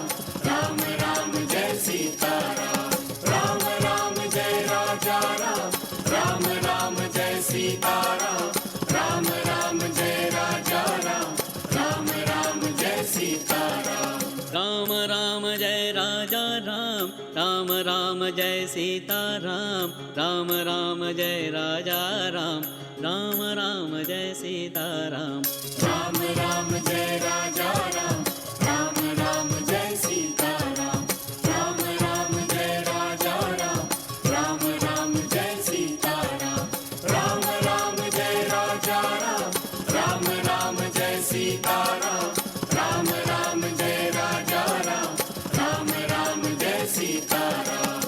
राम राम जय सीता राम, राम राम जय राजा राम, राम राम जय सीता राम, राम राम जय राजा राम, राम राम जय सीताराम। राम राम जय राजा राम, राम राम जय सीताराम, राम राम जय राजा राम, राम राम जय सीताराम। राम राम जय राजा राम, राम राम जय सीताराम, राम राम जय राजा राम, राम राम जय सीताराम। राम राम जय राजा राम, राम राम जय सीताराम, राम राम जय राजा राम, राम राम जय सीताराम।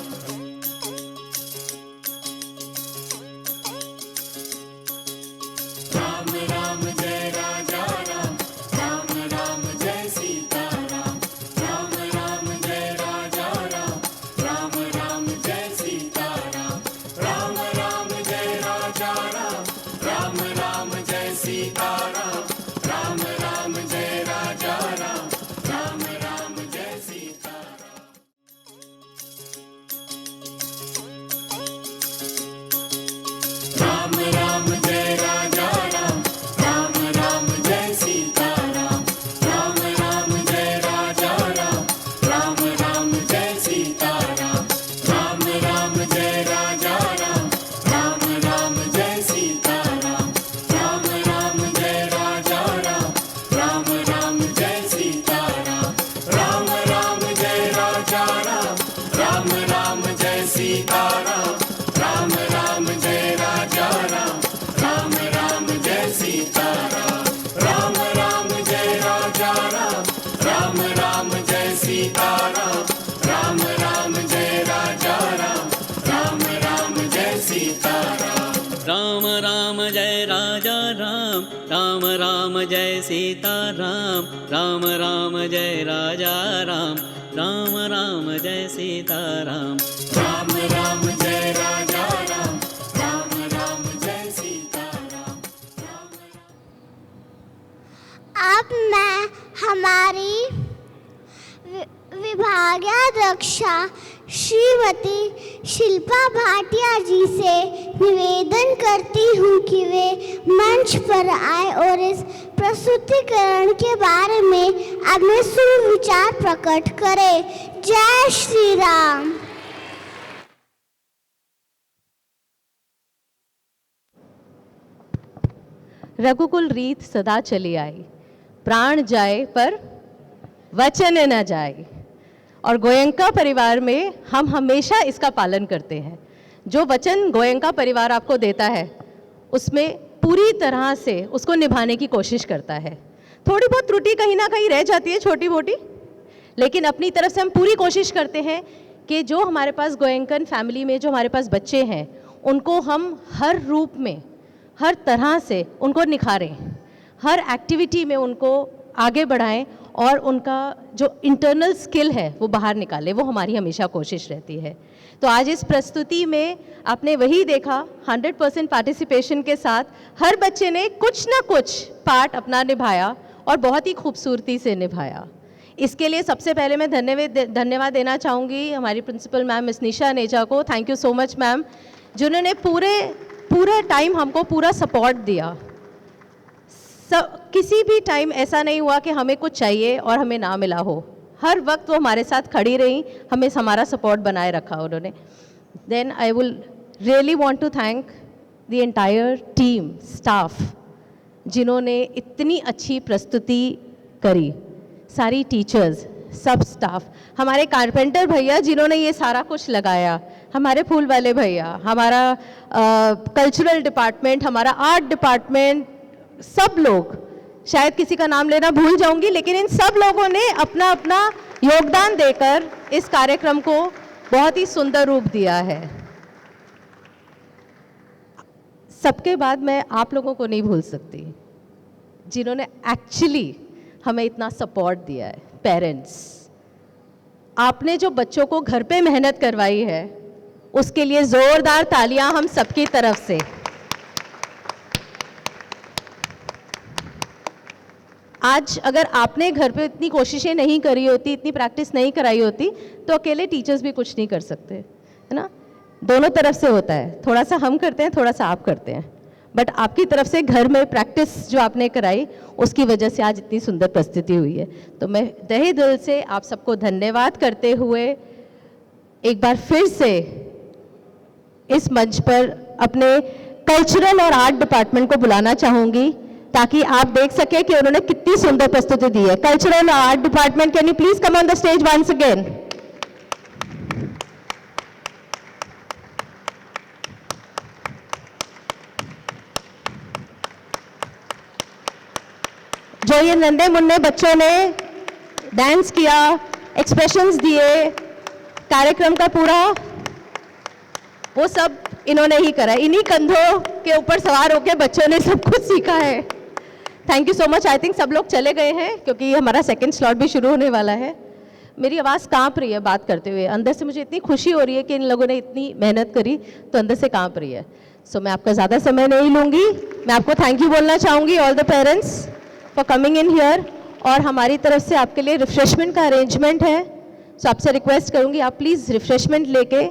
राम राम जय राजा राम, राम राम जय सीताराम, राम राम जय राजा राम, राम राम जय सीताराम। राम राम जय राजा राम, राम राम जय सीताराम, राम राम जय राजा राम, राम राम जय सीताराम। राम राम जय राजा राम, राम राम जय सीताराम, राम राम जय राजा राम, राम राम जय सीताराम। राम राम जय राजा राम, राम राम जय सीताराम, राम राम जय राजा राम, राम राम जय सीताराम। राम राम जय राजा राम, राम राम जय सीताराम, राम राम जय राजा राम, राम राम जय सीताराम। राम राम जय राजा राम, राम राम जय सीताराम, राम राम जय राजा राम, राम राम जय सीताराम। राम राम जय राजा राम, राम राम जय सीताराम, राम राम जय राजा राम, राम राम जय सीताराम। राम राम जय राजा राम, राम राम जय सीताराम। अब मैं हमारी विभागाध्यक्षा श्रीमती शिल्पा भाटिया जी से निवेदन करती हूँ कि वे मंच पर आए और इस प्रस्तुतिकरण के बारे में अपने सुविचार प्रकट करें। जय श्री राम। रघुकुल रीत सदा चली आई, प्राण जाए पर वचन न जाए। और गोयंका परिवार में हम हमेशा इसका पालन करते हैं। जो वचन गोयंका परिवार आपको देता है उसमें पूरी तरह से उसको निभाने की कोशिश करता है। थोड़ी बहुत त्रुटि कहीं ना कहीं रह जाती है, छोटी मोटी, लेकिन अपनी तरफ से हम पूरी कोशिश करते हैं कि जो हमारे पास गोयंकन फैमिली में जो हमारे पास बच्चे हैं उनको हम हर रूप में, हर तरह से उनको निखारें, हर एक्टिविटी में उनको आगे बढ़ाएं और उनका जो इंटरनल स्किल है वो बाहर निकालें। वो हमारी हमेशा कोशिश रहती है। तो आज इस प्रस्तुति में आपने वही देखा, 100% पार्टिसिपेशन के साथ हर बच्चे ने कुछ ना कुछ पार्ट अपना निभाया और बहुत ही खूबसूरती से निभाया। इसके लिए सबसे पहले मैं धन्यवाद देना चाहूँगी हमारी प्रिंसिपल मैम मिस निशा नेजा को। Thank you so much ma'am, जिन्होंने पूरा टाइम हमको पूरा सपोर्ट दिया। किसी भी टाइम ऐसा नहीं हुआ कि हमें कुछ चाहिए और हमें ना मिला हो। हर वक्त वो हमारे साथ खड़ी रही, हमें हमारा सपोर्ट बनाए रखा उन्होंने। Then I will really want to thank the entire team staff जिन्होंने इतनी अच्छी प्रस्तुति करी, सारी टीचर्स, सब स्टाफ, हमारे कारपेंटर भैया जिन्होंने ये सारा कुछ लगाया, हमारे फूल वाले भैया, हमारा कल्चरल डिपार्टमेंट, हमारा आर्ट डिपार्टमेंट, सब लोग, शायद किसी का नाम लेना भूल जाऊंगी, लेकिन इन सब लोगों ने अपना अपना योगदान देकर इस कार्यक्रम को बहुत ही सुंदर रूप दिया है। सबके बाद मैं आप लोगों को नहीं भूल सकती जिन्होंने एक्चुअली हमें इतना सपोर्ट दिया है। पेरेंट्स, आपने जो बच्चों को घर पे मेहनत करवाई है उसके लिए जोरदार तालियां हम सबकी तरफ से। आज अगर आपने घर पे इतनी कोशिशें नहीं करी होती, इतनी प्रैक्टिस नहीं कराई होती, तो अकेले टीचर्स भी कुछ नहीं कर सकते, है ना। दोनों तरफ से होता है, थोड़ा सा हम करते हैं, थोड़ा सा आप करते हैं, बट आपकी तरफ से घर में प्रैक्टिस जो आपने कराई उसकी वजह से आज इतनी सुंदर प्रस्तुति हुई है। तो मैं तहे दिल से आप सबको धन्यवाद करते हुए एक बार फिर से इस मंच पर अपने कल्चरल और आर्ट डिपार्टमेंट को बुलाना चाहूँगी ताकि आप देख सकें कि उन्होंने कितनी सुंदर प्रस्तुति दी है। कल्चरल और art department, can you please come on the stage once again. जो ये नन्हे मुन्ने बच्चों ने डांस किया, एक्सप्रेशंस दिए, कार्यक्रम का पूरा वो सब इन्होंने ही करा। इन्हीं कंधों के ऊपर सवार होकर बच्चों ने सब कुछ सीखा है। Thank you so much. I think सब लोग चले गए हैं क्योंकि हमारा सेकंड स्लॉट भी शुरू होने वाला है। मेरी आवाज़ कांप रही है बात करते हुए, अंदर से मुझे इतनी खुशी हो रही है कि इन लोगों ने इतनी मेहनत करी तो अंदर से कांप रही है। सो मैं आपका ज़्यादा समय नहीं लूँगी, मैं आपको थैंक यू बोलना चाहूँगी all the parents for coming in here. और हमारी तरफ से आपके लिए रिफ्रेशमेंट का अरेंजमेंट है, सो आपसे रिक्वेस्ट करूँगी आप प्लीज़ रिफ्रेशमेंट लेके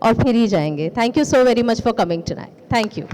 और फिर ही जाएंगे। Thank you so very much for coming tonight. Thank you.